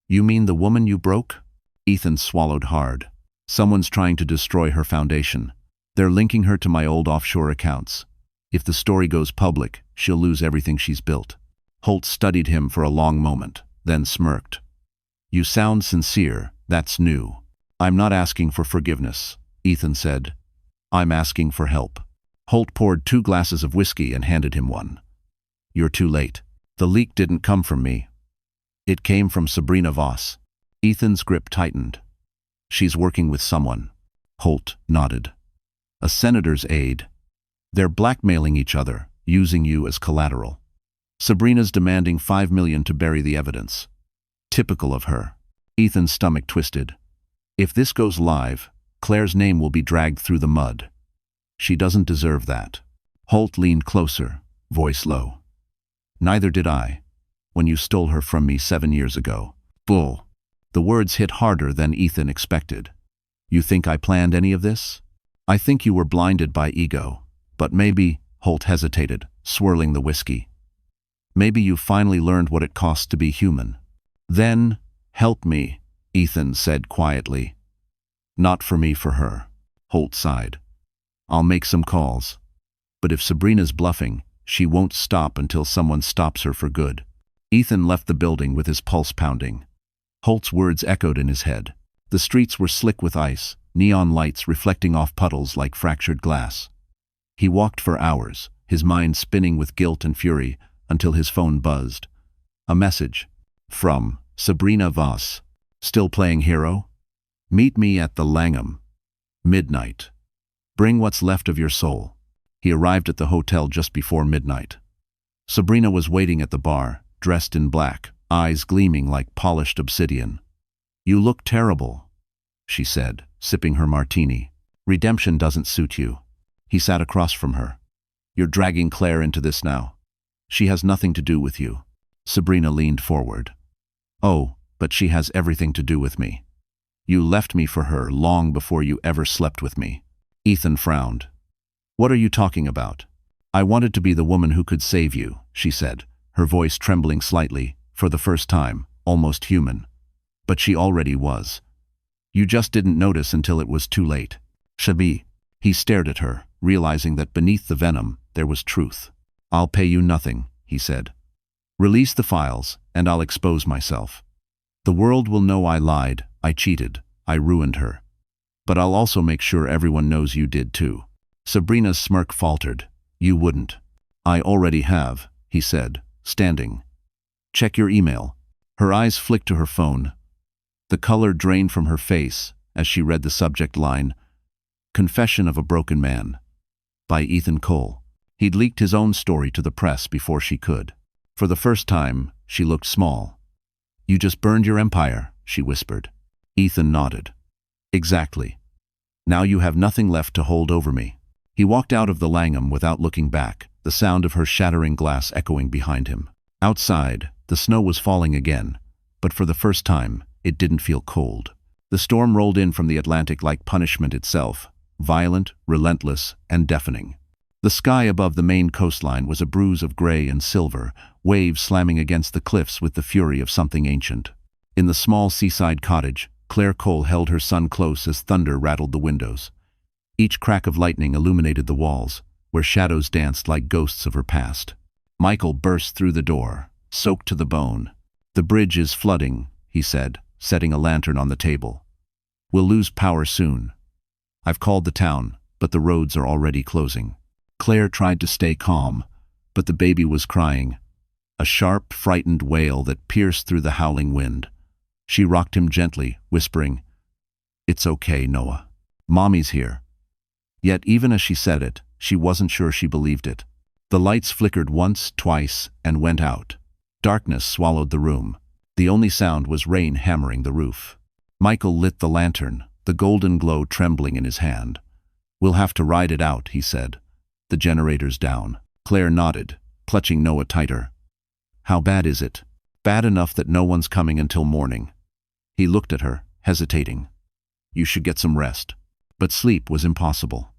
"You mean the woman you broke?" Ethan swallowed hard. "Someone's trying to destroy her foundation. They're linking her to my old offshore accounts. If the story goes public, she'll lose everything she's built." Holt studied him for a long moment, then smirked. "You sound sincere. That's new." "I'm not asking for forgiveness," Ethan said. "I'm asking for help." Holt poured 2 glasses of whiskey and handed him one. "You're too late. The leak didn't come from me. It came from Sabrina Voss." Ethan's grip tightened. "She's working with someone." Holt nodded. "A senator's aide. They're blackmailing each other, using you as collateral. Sabrina's demanding $5 million to bury the evidence. Typical of her." Ethan's stomach twisted. "If this goes live, Claire's name will be dragged through the mud. She doesn't deserve that." Holt leaned closer, voice low. "Neither did I, when you stole her from me 7 years ago." "Bull." The words hit harder than Ethan expected. "You think I planned any of this? I think you were blinded by ego. But maybe, Holt hesitated, swirling the whiskey. Maybe you finally learned what it costs to be human. Then, help me, Ethan said quietly. Not for me, for her. Holt sighed. I'll make some calls. But if Sabrina's bluffing, she won't stop until someone stops her for good. Ethan left the building with his pulse pounding. Holt's words echoed in his head. The streets were slick with ice, neon lights reflecting off puddles like fractured glass. He walked for hours, his mind spinning with guilt and fury, until his phone buzzed. A message. From Sabrina Voss. Still playing hero? Meet me at the Langham. Midnight. Bring what's left of your soul. He arrived at the hotel just before midnight. Sabrina was waiting at the bar, dressed in black, eyes gleaming like polished obsidian. You look terrible, she said, sipping her martini. Redemption doesn't suit you. He sat across from her. You're dragging Claire into this now. She has nothing to do with you. Sabrina leaned forward. Oh, but she has everything to do with me. You left me for her long before you ever slept with me. Ethan frowned. What are you talking about? I wanted to be the woman who could save you, she said, her voice trembling slightly, for the first time, almost human. But she already was. You just didn't notice until it was too late. Shabi. He stared at her, realizing that beneath the venom, there was truth. I'll pay you nothing, he said. Release the files, and I'll expose myself. The world will know I lied, I cheated, I ruined her. But I'll also make sure everyone knows you did too. Sabrina's smirk faltered. You wouldn't. I already have, he said, standing. Check your email. Her eyes flicked to her phone. The color drained from her face as she read the subject line, Confession of a Broken Man, by Ethan Cole. He'd leaked his own story to the press before she could. For the first time, she looked small. You just burned your empire, she whispered. Ethan nodded. Exactly. Now you have nothing left to hold over me. He walked out of the Langham without looking back, the sound of her shattering glass echoing behind him. Outside, the snow was falling again, but for the first time, it didn't feel cold. The storm rolled in from the Atlantic like punishment itself, violent, relentless, and deafening. The sky above the Maine coastline was a bruise of gray and silver, waves slamming against the cliffs with the fury of something ancient. In the small seaside cottage, Claire Cole held her son close as thunder rattled the windows. Each crack of lightning illuminated the walls, where shadows danced like ghosts of her past. Michael burst through the door, soaked to the bone. The bridge is flooding, he said, setting a lantern on the table. We'll lose power soon. I've called the town, but the roads are already closing. Claire tried to stay calm, but the baby was crying, a sharp, frightened wail that pierced through the howling wind. She rocked him gently, whispering, It's okay, Noah. Mommy's here. Yet even as she said it, she wasn't sure she believed it. The lights flickered once, twice, and went out. Darkness swallowed the room. The only sound was rain hammering the roof. Michael lit the lantern, the golden glow trembling in his hand. We'll have to ride it out, he said. The generator's down. Claire nodded, clutching Noah tighter. How bad is it? Bad enough that no one's coming until morning. He looked at her, hesitating. You should get some rest. But sleep was impossible.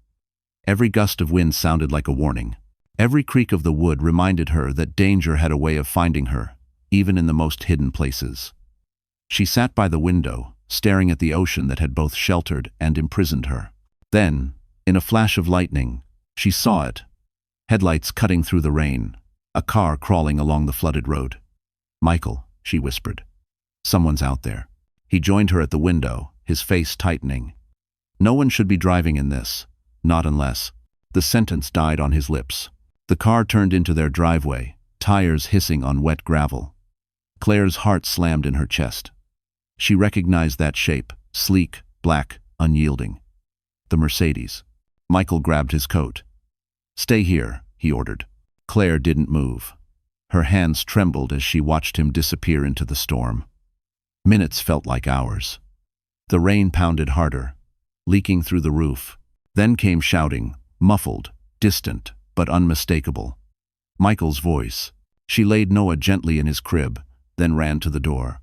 Every gust of wind sounded like a warning. Every creak of the wood reminded her that danger had a way of finding her, even in the most hidden places. She sat by the window, staring at the ocean that had both sheltered and imprisoned her. Then, in a flash of lightning, she saw it. Headlights cutting through the rain, a car crawling along the flooded road. Michael, she whispered. Someone's out there. He joined her at the window, his face tightening. No one should be driving in this, not unless. The sentence died on his lips. The car turned into their driveway, tires hissing on wet gravel. Claire's heart slammed in her chest. She recognized that shape, sleek, black, unyielding. The Mercedes. Michael grabbed his coat. Stay here, he ordered. Claire didn't move. Her hands trembled as she watched him disappear into the storm. Minutes felt like hours. The rain pounded harder, leaking through the roof. Then came shouting, muffled, distant, but unmistakable. Michael's voice. She laid Noah gently in his crib, then ran to the door.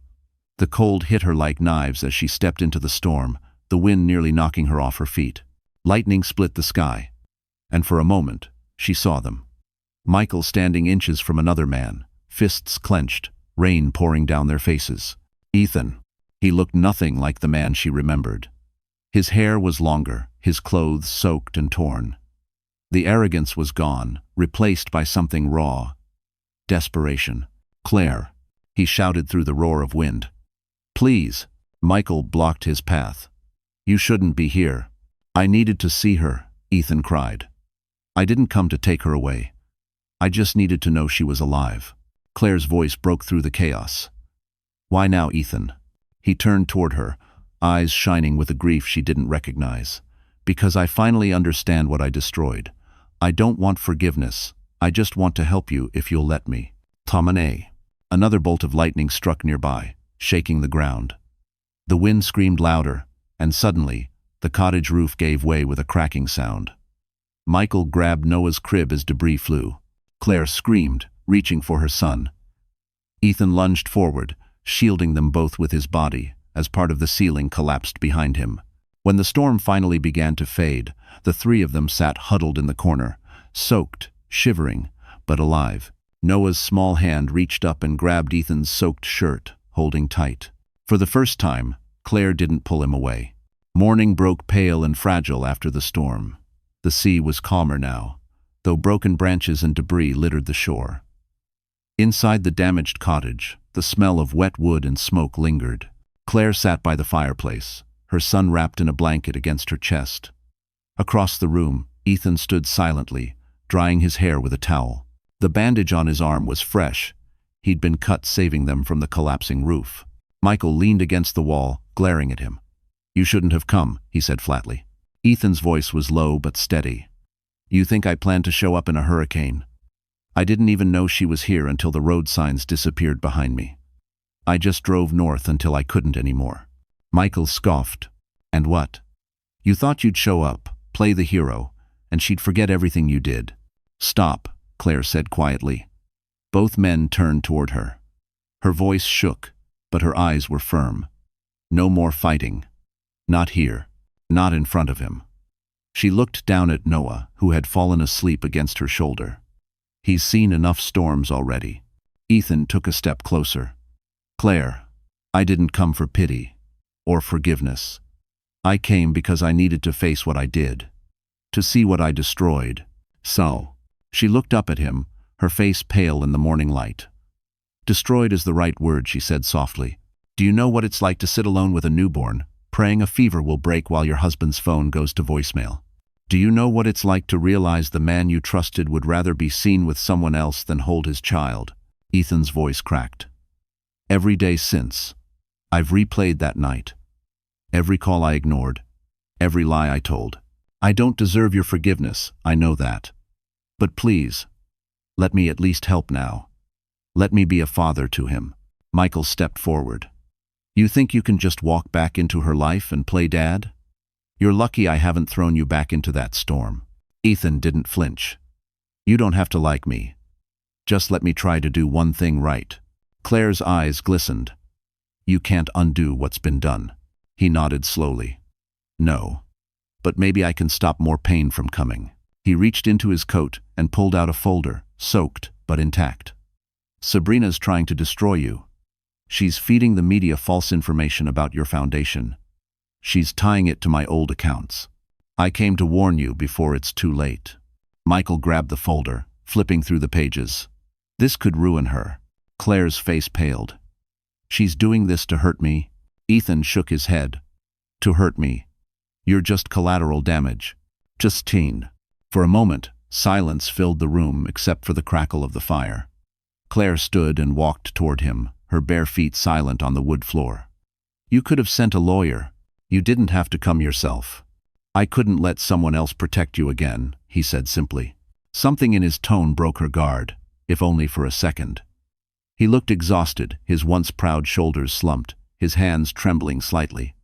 The cold hit her like knives as she stepped into the storm, the wind nearly knocking her off her feet. Lightning split the sky. and for a moment, she saw them. Michael standing inches from another man, fists clenched, rain pouring down their faces. Ethan. He looked nothing like the man she remembered. His hair was longer, his clothes soaked and torn. The arrogance was gone, replaced by something raw. Desperation. "Claire," he shouted through the roar of wind. "Please." Michael blocked his path. "You shouldn't be here." "I needed to see her," Ethan cried. "I didn't come to take her away. I just needed to know she was alive." Claire's voice broke through the chaos. "Why now, Ethan?" He turned toward her, eyes shining with a grief she didn't recognize. "Because I finally understand what I destroyed. I don't want forgiveness. I just want to help you if you'll let me." Tomane. Another bolt of lightning struck nearby, shaking the ground. The wind screamed louder, and suddenly, the cottage roof gave way with a cracking sound. Michael grabbed Noah's crib as debris flew. Claire screamed, reaching for her son. Ethan lunged forward, shielding them both with his body, as part of the ceiling collapsed behind him. When the storm finally began to fade, the three of them sat huddled in the corner, soaked, shivering, but alive. Noah's small hand reached up and grabbed Ethan's soaked shirt, holding tight. For the first time, Claire didn't pull him away. Morning broke pale and fragile after the storm. The sea was calmer now, though broken branches and debris littered the shore. Inside the damaged cottage, the smell of wet wood and smoke lingered. Claire sat by the fireplace, her son wrapped in a blanket against her chest. Across the room, Ethan stood silently, drying his hair with a towel. The bandage on his arm was fresh. He'd been cut saving them from the collapsing roof. Michael leaned against the wall, glaring at him. "You shouldn't have come," he said flatly. Ethan's voice was low but steady. "You think I planned to show up in a hurricane? I didn't even know she was here until the road signs disappeared behind me. I just drove north until I couldn't anymore." Michael scoffed. "And what? You thought you'd show up, play the hero, and she'd forget everything you did." "Stop," Claire said quietly. Both men turned toward her. Her voice shook, but her eyes were firm. "No more fighting. Not here. Not in front of him." She looked down at Noah, who had fallen asleep against her shoulder. "He's seen enough storms already." Ethan took a step closer. "Claire, I didn't come for pity or forgiveness. I came because I needed to face what I did, to see what I destroyed. So." She looked up at him, her face pale in the morning light. "Destroyed is the right word," she said softly. "Do you know what it's like to sit alone with a newborn, praying a fever will break while your husband's phone goes to voicemail? Do you know what it's like to realize the man you trusted would rather be seen with someone else than hold his child?" Ethan's voice cracked. "Every day since, I've replayed that night. Every call I ignored, every lie I told. I don't deserve your forgiveness, I know that. But please, let me at least help now. Let me be a father to him." Michael stepped forward. "You think you can just walk back into her life and play dad? You're lucky I haven't thrown you back into that storm." Ethan didn't flinch. "You don't have to like me. Just let me try to do one thing right." Claire's eyes glistened. "You can't undo what's been done." He nodded slowly. "No. But maybe I can stop more pain from coming." He reached into his coat and pulled out a folder, soaked but intact. "Sabrina's trying to destroy you. She's feeding the media false information about your foundation. She's tying it to my old accounts. I came to warn you before it's too late." Michael grabbed the folder, flipping through the pages. "This could ruin her." Claire's face paled. "She's doing this to hurt me?" Ethan shook his head. "To hurt me. You're just collateral damage. Just teen." For a moment, silence filled the room except for the crackle of the fire. Claire stood and walked toward him, her bare feet silent on the wood floor. "You could have sent a lawyer. You didn't have to come yourself." "I couldn't let someone else protect you again," he said simply. Something in his tone broke her guard, if only for a second. He looked exhausted, his once proud shoulders slumped, his hands trembling slightly.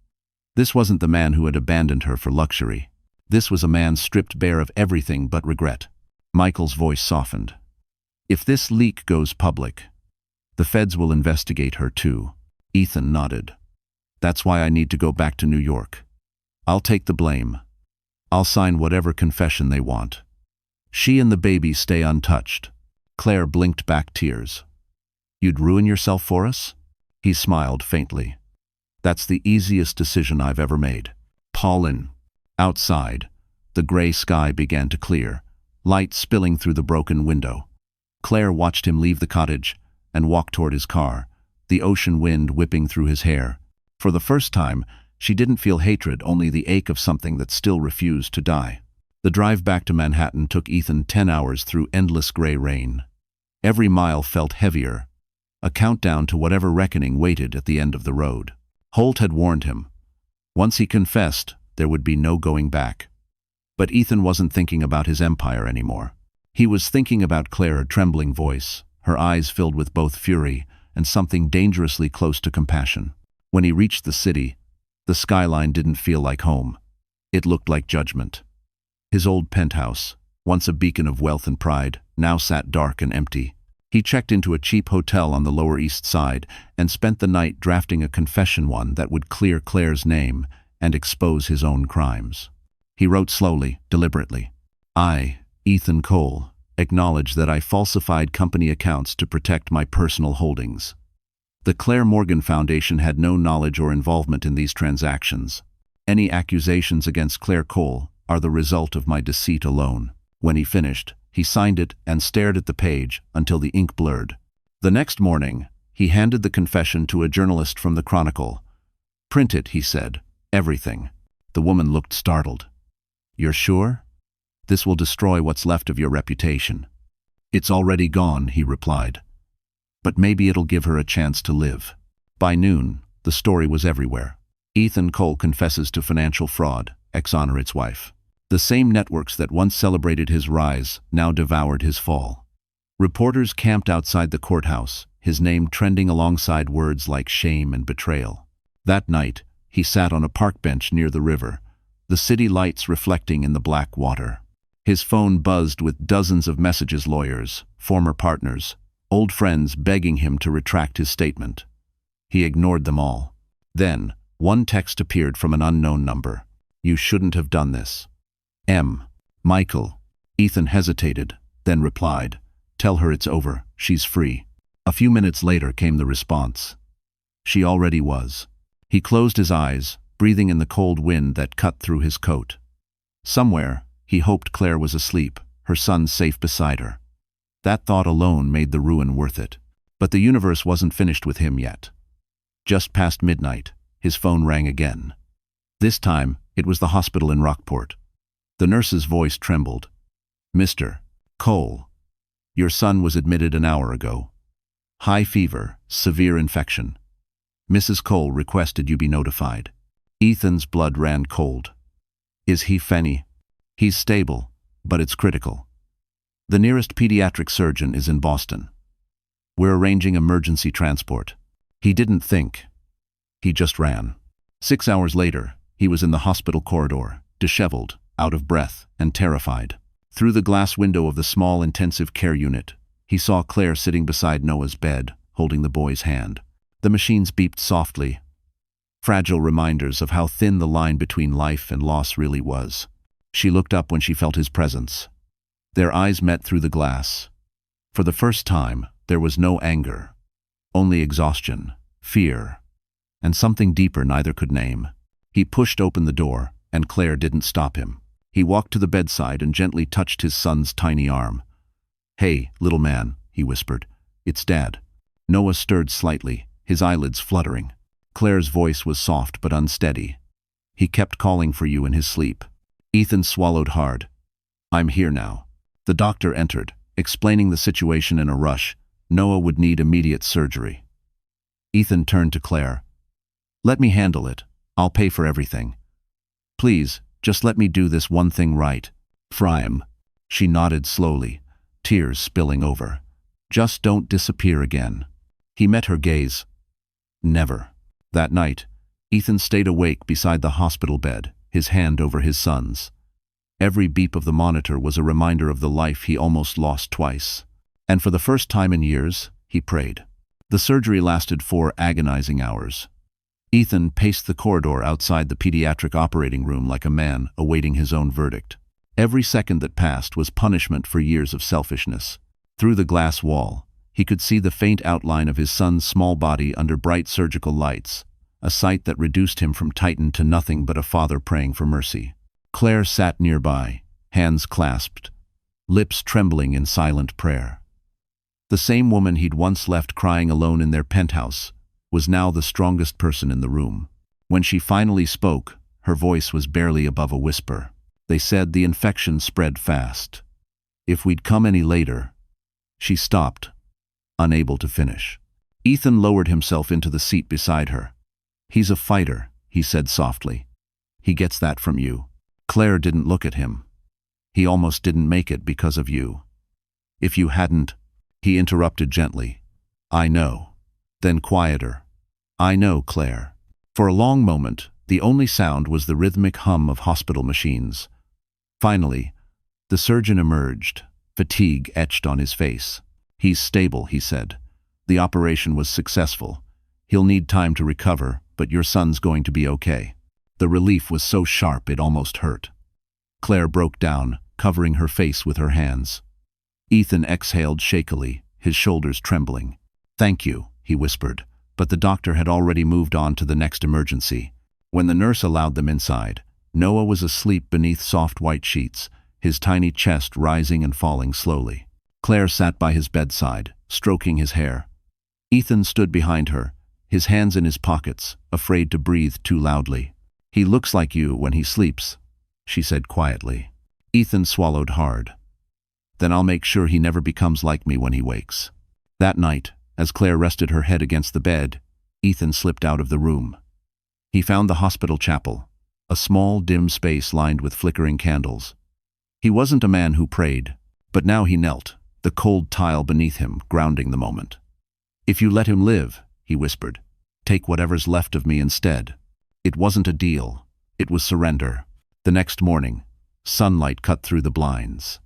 This wasn't the man who had abandoned her for luxury. This was a man stripped bare of everything but regret. Michael's voice softened. "If this leak goes public, the feds will investigate her too." Ethan nodded. "That's why I need to go back to New York. I'll take the blame. I'll sign whatever confession they want. She and the baby stay untouched. Claire blinked back tears. You'd ruin yourself for us? He smiled faintly. That's the easiest decision I've ever made. Paulin. Outside, the gray sky began to clear, light spilling through the broken window. Claire watched him leave the cottage and walk toward his car, the ocean wind whipping through his hair. For the first time, she didn't feel hatred, only the ache of something that still refused to die. The drive back to Manhattan took Ethan 10 hours through endless gray rain. Every mile felt heavier, a countdown to whatever reckoning waited at the end of the road. Holt had warned him. Once he confessed, there would be no going back. But Ethan wasn't thinking about his empire anymore. He was thinking about Claire, her trembling voice, her eyes filled with both fury and something dangerously close to compassion. When he reached the city, the skyline didn't feel like home. It looked like judgment. His old penthouse, once a beacon of wealth and pride, now sat dark and empty. He checked into a cheap hotel on the Lower East Side and spent the night drafting a confession, one that would clear Claire's name and expose his own crimes. He wrote slowly, deliberately. I, Ethan Cole, acknowledge that I falsified company accounts to protect my personal holdings. The Claire Morgan Foundation had no knowledge or involvement in these transactions. Any accusations against Claire Cole are the result of my deceit alone. When he finished, he signed it and stared at the page until the ink blurred. The next morning, he handed the confession to a journalist from the Chronicle. Print it, he said. Everything. The woman looked startled. You're sure? This will destroy what's left of your reputation. It's already gone, he replied. But maybe it'll give her a chance to live. By noon, the story was everywhere. Ethan Cole confesses to financial fraud, exonerates its wife. The same networks that once celebrated his rise now devoured his fall. Reporters camped outside the courthouse, his name trending alongside words like shame and betrayal. That night, he sat on a park bench near the river, the city lights reflecting in the black water. His phone buzzed with dozens of messages, lawyers, former partners, old friends begging him to retract his statement. He ignored them all. Then, one text appeared from an unknown number. You shouldn't have done this. M. Michael. Ethan hesitated, then replied, Tell her it's over, she's free. A few minutes later came the response. She already was. He closed his eyes, breathing in the cold wind that cut through his coat. Somewhere, he hoped Claire was asleep, her son safe beside her. That thought alone made the ruin worth it. But the universe wasn't finished with him yet. Just past midnight, his phone rang again. This time, it was the hospital in Rockport. The nurse's voice trembled. Mr. Cole, your son was admitted an hour ago. High fever, severe infection. Mrs. Cole requested you be notified. Ethan's blood ran cold. Is he Fenny? He's stable, but it's critical. The nearest pediatric surgeon is in Boston. We're arranging emergency transport. He didn't think. He just ran. 6 hours later, he was in the hospital corridor, disheveled, out of breath, and terrified. Through the glass window of the small intensive care unit, he saw Claire sitting beside Noah's bed, holding the boy's hand. The machines beeped softly, fragile reminders of how thin the line between life and loss really was. She looked up when she felt his presence. Their eyes met through the glass. For the first time, there was no anger, only exhaustion, fear, and something deeper neither could name. He pushed open the door, and Claire didn't stop him. He walked to the bedside and gently touched his son's tiny arm. Hey, little man, he whispered. It's Dad. Noah stirred slightly, his eyelids fluttering. Claire's voice was soft but unsteady. He kept calling for you in his sleep. Ethan swallowed hard. I'm here now. The doctor entered, explaining the situation in a rush. Noah would need immediate surgery. Ethan turned to Claire. Let me handle it. I'll pay for everything. Please, just let me do this one thing right. Friam. She nodded slowly, tears spilling over. Just don't disappear again. He met her gaze. Never. That night, Ethan stayed awake beside the hospital bed, his hand over his son's. Every beep of the monitor was a reminder of the life he almost lost twice. And for the first time in years, he prayed. The surgery lasted 4 agonizing hours. Ethan paced the corridor outside the pediatric operating room like a man awaiting his own verdict. Every second that passed was punishment for years of selfishness. Through the glass wall, he could see the faint outline of his son's small body under bright surgical lights, a sight that reduced him from Titan to nothing but a father praying for mercy. Claire sat nearby, hands clasped, lips trembling in silent prayer. The same woman he'd once left crying alone in their penthouse was now the strongest person in the room. When she finally spoke, her voice was barely above a whisper. They said the infection spread fast. If we'd come any later. She stopped, unable to finish. Ethan lowered himself into the seat beside her. He's a fighter, he said softly. He gets that from you. Claire didn't look at him. He almost didn't make it because of you. If you hadn't, he interrupted gently. I know. Then quieter. I know, Claire. For a long moment, the only sound was the rhythmic hum of hospital machines. Finally, the surgeon emerged, fatigue etched on his face. He's stable, he said. The operation was successful. He'll need time to recover, but your son's going to be okay. The relief was so sharp it almost hurt. Claire broke down, covering her face with her hands. Ethan exhaled shakily, his shoulders trembling. Thank you, he whispered, but the doctor had already moved on to the next emergency. When the nurse allowed them inside, Noah was asleep beneath soft white sheets, his tiny chest rising and falling slowly. Claire sat by his bedside, stroking his hair. Ethan stood behind her, his hands in his pockets, afraid to breathe too loudly. He looks like you when he sleeps, she said quietly. Ethan swallowed hard. Then I'll make sure he never becomes like me when he wakes. That night, as Claire rested her head against the bed, Ethan slipped out of the room. He found the hospital chapel, a small, dim space lined with flickering candles. He wasn't a man who prayed, but now he knelt, the cold tile beneath him grounding the moment. If you let him live, he whispered, take whatever's left of me instead. It wasn't a deal. It was surrender. The next morning, sunlight cut through the blinds.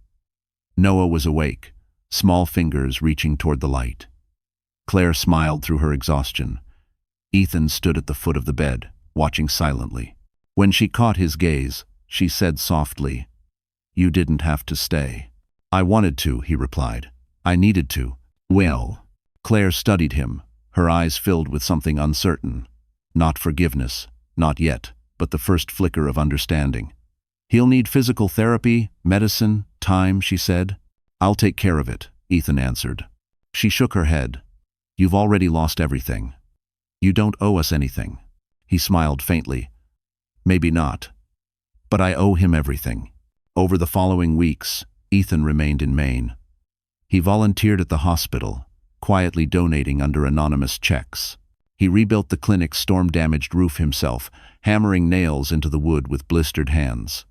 Noah was awake, small fingers reaching toward the light. Claire smiled through her exhaustion. Ethan stood at the foot of the bed, watching silently. When she caught his gaze, she said softly, "You didn't have to stay." "I wanted to," he replied. "I needed to." "Well." Claire studied him, her eyes filled with something uncertain. Not forgiveness, not yet, but the first flicker of understanding. "He'll need physical therapy, medicine, time," she said. "I'll take care of it," Ethan answered. She shook her head. "You've already lost everything. You don't owe us anything." He smiled faintly. "Maybe not. But I owe him everything." Over the following weeks, Ethan remained in Maine. He volunteered at the hospital, quietly donating under anonymous checks. He rebuilt the clinic's storm-damaged roof himself, hammering nails into the wood with blistered hands.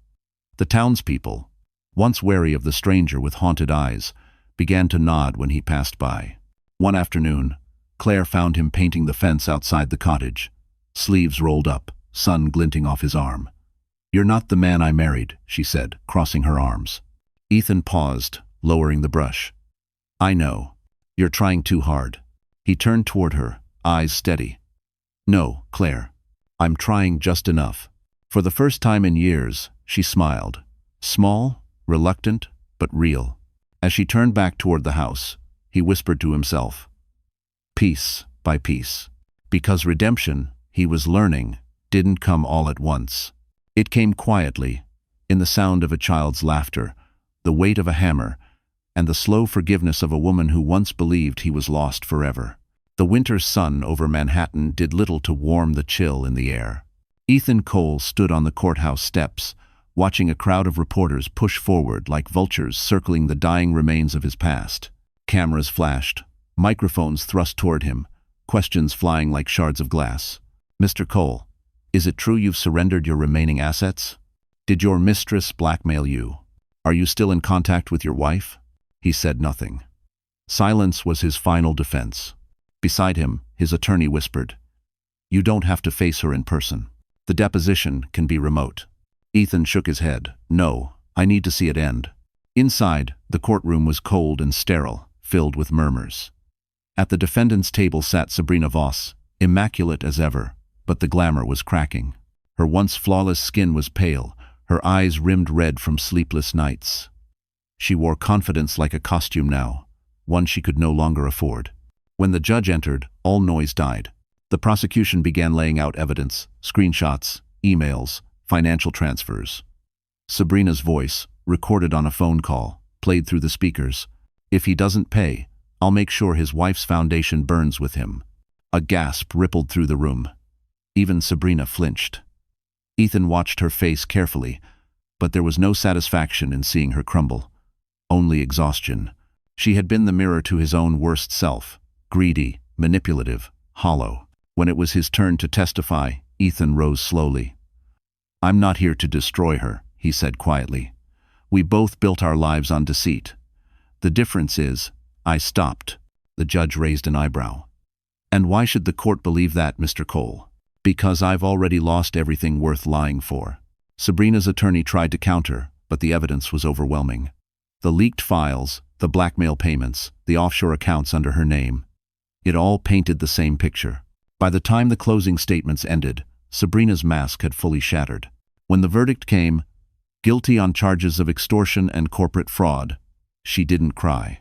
The townspeople, once wary of the stranger with haunted eyes, began to nod when he passed by. One afternoon, Claire found him painting the fence outside the cottage, sleeves rolled up, sun glinting off his arm. "You're not the man I married," she said, crossing her arms. Ethan paused, lowering the brush. "I know. You're trying too hard." He turned toward her, eyes steady. "No, Claire. I'm trying just enough." For the first time in years, she smiled. Small, reluctant, but real. As she turned back toward the house, he whispered to himself, piece by piece. Because redemption, he was learning, didn't come all at once. It came quietly, in the sound of a child's laughter, the weight of a hammer, and the slow forgiveness of a woman who once believed he was lost forever. The winter sun over Manhattan did little to warm the chill in the air. Ethan Cole stood on the courthouse steps, watching a crowd of reporters push forward like vultures circling the dying remains of his past. Cameras flashed, microphones thrust toward him, questions flying like shards of glass. "Mr. Cole, is it true you've surrendered your remaining assets? Did your mistress blackmail you? Are you still in contact with your wife?" He said nothing. Silence was his final defense. Beside him, his attorney whispered, "You don't have to face her in person. The deposition can be remote." Ethan shook his head. "No, I need to see it end." Inside, the courtroom was cold and sterile, filled with murmurs. At the defendant's table sat Sabrina Voss, immaculate as ever, but the glamour was cracking. Her once flawless skin was pale, her eyes rimmed red from sleepless nights. She wore confidence like a costume now, one she could no longer afford. When the judge entered, all noise died. The prosecution began laying out evidence, screenshots, emails, financial transfers. Sabrina's voice, recorded on a phone call, played through the speakers. "If he doesn't pay, I'll make sure his wife's foundation burns with him." A gasp rippled through the room. Even Sabrina flinched. Ethan watched her face carefully, but there was no satisfaction in seeing her crumble. Only exhaustion. She had been the mirror to his own worst self, greedy, manipulative, hollow. When it was his turn to testify, Ethan rose slowly. "I'm not here to destroy her," he said quietly. "We both built our lives on deceit. The difference is, I stopped." The judge raised an eyebrow. "And why should the court believe that, Mr. Cole?" "Because I've already lost everything worth lying for." Sabrina's attorney tried to counter, but the evidence was overwhelming. The leaked files, the blackmail payments, the offshore accounts under her name. It all painted the same picture. By the time the closing statements ended, Sabrina's mask had fully shattered. When the verdict came, guilty on charges of extortion and corporate fraud, she didn't cry.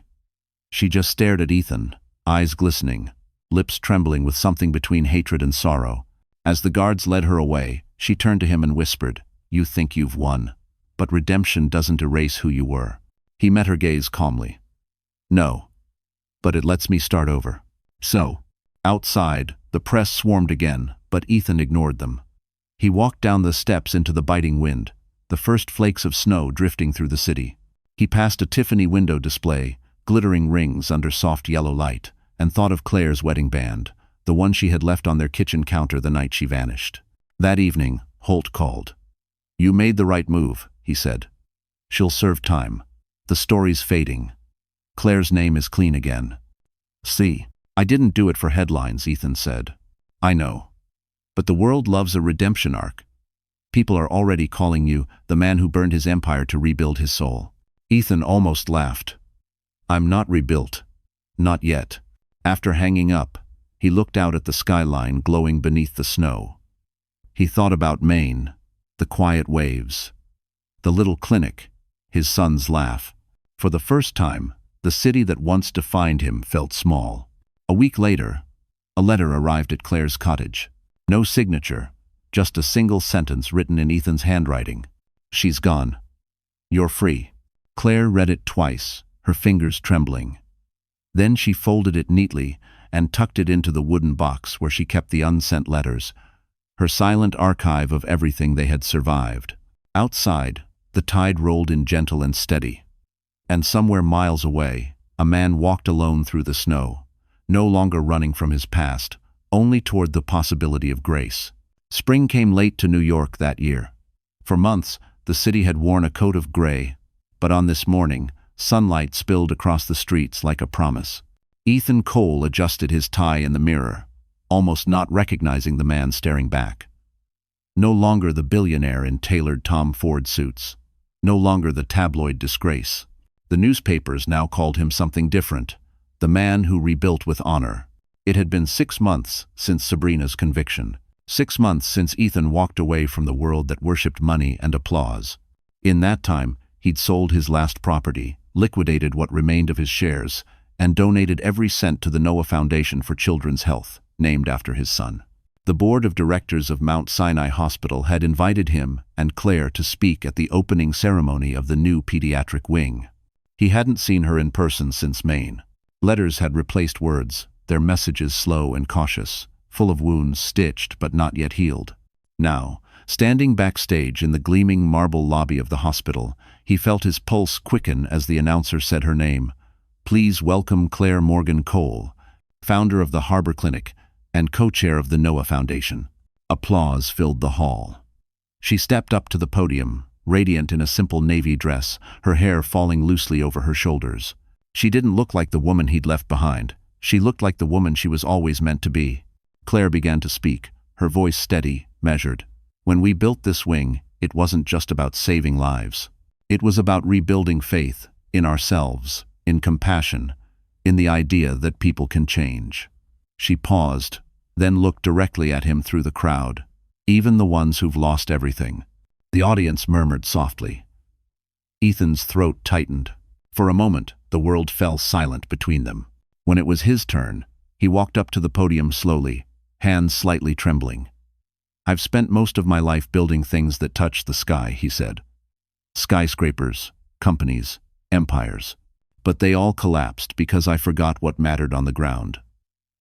She just stared at Ethan, eyes glistening, lips trembling with something between hatred and sorrow. As the guards led her away, she turned to him and whispered, "You think you've won, but redemption doesn't erase who you were." He met her gaze calmly. "No, but it lets me start over." So, outside, the press swarmed again, but Ethan ignored them. He walked down the steps into the biting wind, the first flakes of snow drifting through the city. He passed a Tiffany window display, glittering rings under soft yellow light, and thought of Claire's wedding band, the one she had left on their kitchen counter the night she vanished. That evening, Holt called. "You made the right move," he said. "She'll serve time. The story's fading. Claire's name is clean again." "See, I didn't do it for headlines," Ethan said. "I know. But the world loves a redemption arc. People are already calling you the man who burned his empire to rebuild his soul." Ethan almost laughed. "I'm not rebuilt. Not yet." After hanging up, he looked out at the skyline glowing beneath the snow. He thought about Maine, the quiet waves, the little clinic, his son's laugh. For the first time, the city that once defined him felt small. A week later, a letter arrived at Claire's cottage. No signature, just a single sentence written in Ethan's handwriting. "She's gone. You're free." Claire read it twice, her fingers trembling. Then she folded it neatly and tucked it into the wooden box where she kept the unsent letters, her silent archive of everything they had survived. Outside, the tide rolled in gentle and steady. And somewhere miles away, a man walked alone through the snow, no longer running from his past, only toward the possibility of grace. Spring came late to New York that year. For months, the city had worn a coat of gray, but on this morning, sunlight spilled across the streets like a promise. Ethan Cole adjusted his tie in the mirror, almost not recognizing the man staring back. No longer the billionaire in tailored Tom Ford suits. No longer the tabloid disgrace. The newspapers now called him something different, the man who rebuilt with honor. It had been 6 months since Sabrina's conviction. 6 months since Ethan walked away from the world that worshipped money and applause. In that time, he'd sold his last property, liquidated what remained of his shares, and donated every cent to the Noah Foundation for Children's Health, named after his son. The board of directors of Mount Sinai Hospital had invited him and Claire to speak at the opening ceremony of the new pediatric wing. He hadn't seen her in person since Maine. Letters had replaced words, their messages slow and cautious, full of wounds stitched but not yet healed. Now, standing backstage in the gleaming marble lobby of the hospital, he felt his pulse quicken as the announcer said her name. "Please welcome Claire Morgan Cole, founder of the Harbor Clinic and co-chair of the Noah Foundation." Applause filled the hall. She stepped up to the podium, radiant in a simple navy dress, her hair falling loosely over her shoulders. She didn't look like the woman he'd left behind. She looked like the woman she was always meant to be. Claire began to speak, her voice steady, measured. "When we built this wing, it wasn't just about saving lives. It was about rebuilding faith in ourselves, in compassion, in the idea that people can change." She paused, then looked directly at him through the crowd. "Even the ones who've lost everything. The audience murmured softly. Ethan's throat tightened. For a moment, the world fell silent between them. When it was his turn, he walked up to the podium slowly, hands slightly trembling. "I've spent most of my life building things that touch the sky," he said. "Skyscrapers, companies, empires. But they all collapsed because I forgot what mattered on the ground.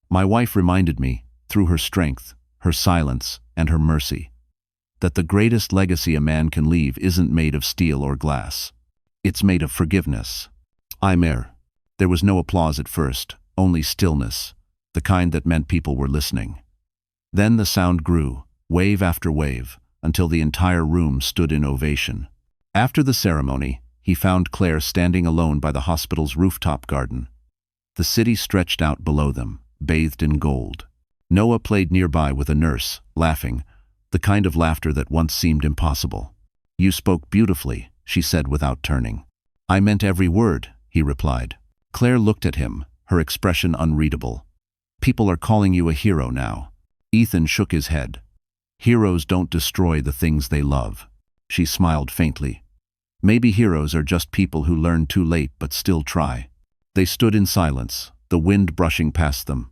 My wife reminded me, through her strength, her silence, and her mercy, that the greatest legacy a man can leave isn't made of steel or glass. It's made of forgiveness." There was no applause at first, only stillness, the kind that meant people were listening. Then the sound grew, wave after wave, until the entire room stood in ovation. After the ceremony, he found Claire standing alone by the hospital's rooftop garden. The city stretched out below them, bathed in gold. Noah played nearby with a nurse, laughing, the kind of laughter that once seemed impossible. "You spoke beautifully," she said without turning. "I meant every word," he replied. Claire looked at him, her expression unreadable. "People are calling you a hero now." Ethan shook his head. "Heroes don't destroy the things they love." She smiled faintly. "Maybe heroes are just people who learn too late but still try." They stood in silence, the wind brushing past them.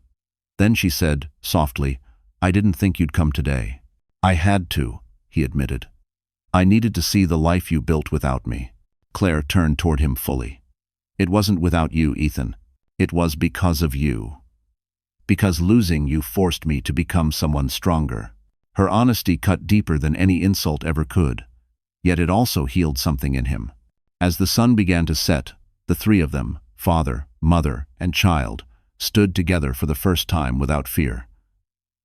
Then she said, softly, "I didn't think you'd come today." "I had to," he admitted. "I needed to see the life you built without me." Claire turned toward him fully. "It wasn't without you, Ethan. It was because of you. Because losing you forced me to become someone stronger." Her honesty cut deeper than any insult ever could, yet it also healed something in him. As the sun began to set, the three of them, father, mother, and child, stood together for the first time without fear.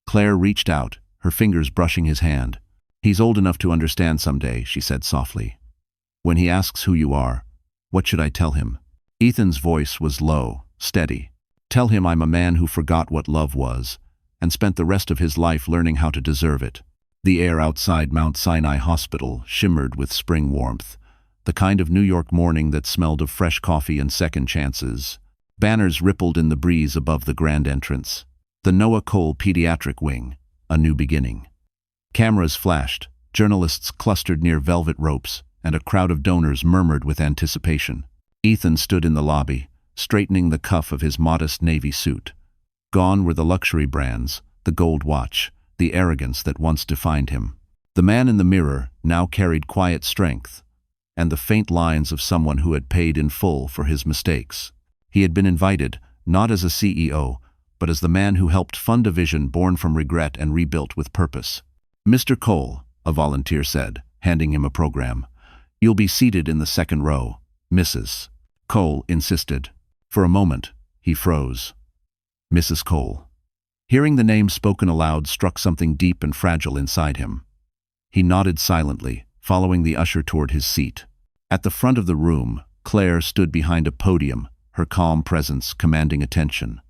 Claire reached out, her fingers brushing his hand. "He's old enough to understand someday," she said softly. "When he asks who you are, what should I tell him?" Ethan's voice was low, steady. "Tell him I'm a man who forgot what love was, and spent the rest of his life learning how to deserve it." The air outside Mount Sinai Hospital shimmered with spring warmth, the kind of New York morning that smelled of fresh coffee and second chances. Banners rippled in the breeze above the grand entrance. The Noah Cole Pediatric Wing, a new beginning. Cameras flashed, journalists clustered near velvet ropes, and a crowd of donors murmured with anticipation. Ethan stood in the lobby, straightening the cuff of his modest navy suit. Gone were the luxury brands, the gold watch, the arrogance that once defined him. The man in the mirror now carried quiet strength, and the faint lines of someone who had paid in full for his mistakes. He had been invited, not as a CEO, but as the man who helped fund a vision born from regret and rebuilt with purpose. "Mr. Cole," a volunteer said, handing him a program. "You'll be seated in the second row, Mrs." Cole insisted. For a moment, he froze. Mrs. Cole. Hearing the name spoken aloud struck something deep and fragile inside him. He nodded silently, following the usher toward his seat. At the front of the room, Claire stood behind a podium, her calm presence commanding attention.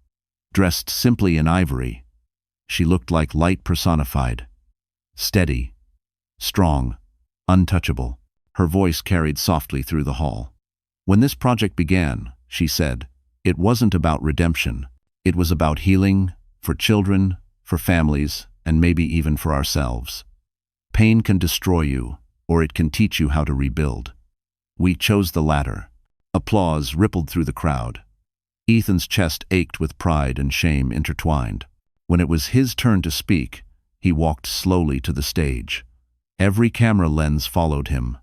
Dressed simply in ivory, she looked like light personified. Steady, strong, untouchable. Her voice carried softly through the hall. "When this project began," she said, "it wasn't about redemption. It was about healing, for children, for families, and maybe even for ourselves. Pain can destroy you, or it can teach you how to rebuild. We chose the latter." Applause rippled through the crowd. Ethan's chest ached with pride and shame intertwined. When it was his turn to speak, he walked slowly to the stage. Every camera lens followed him,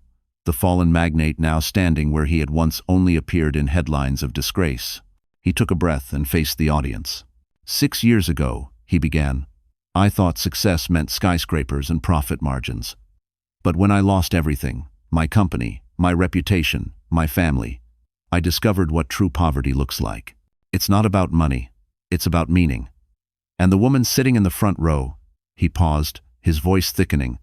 the fallen magnate now standing where he had once only appeared in headlines of disgrace. He took a breath and faced the audience. "6 years ago," he began, "I thought success meant skyscrapers and profit margins. But when I lost everything, my company, my reputation, my family, I discovered what true poverty looks like. It's not about money, it's about meaning. And the woman sitting in the front row," he paused, his voice thickening,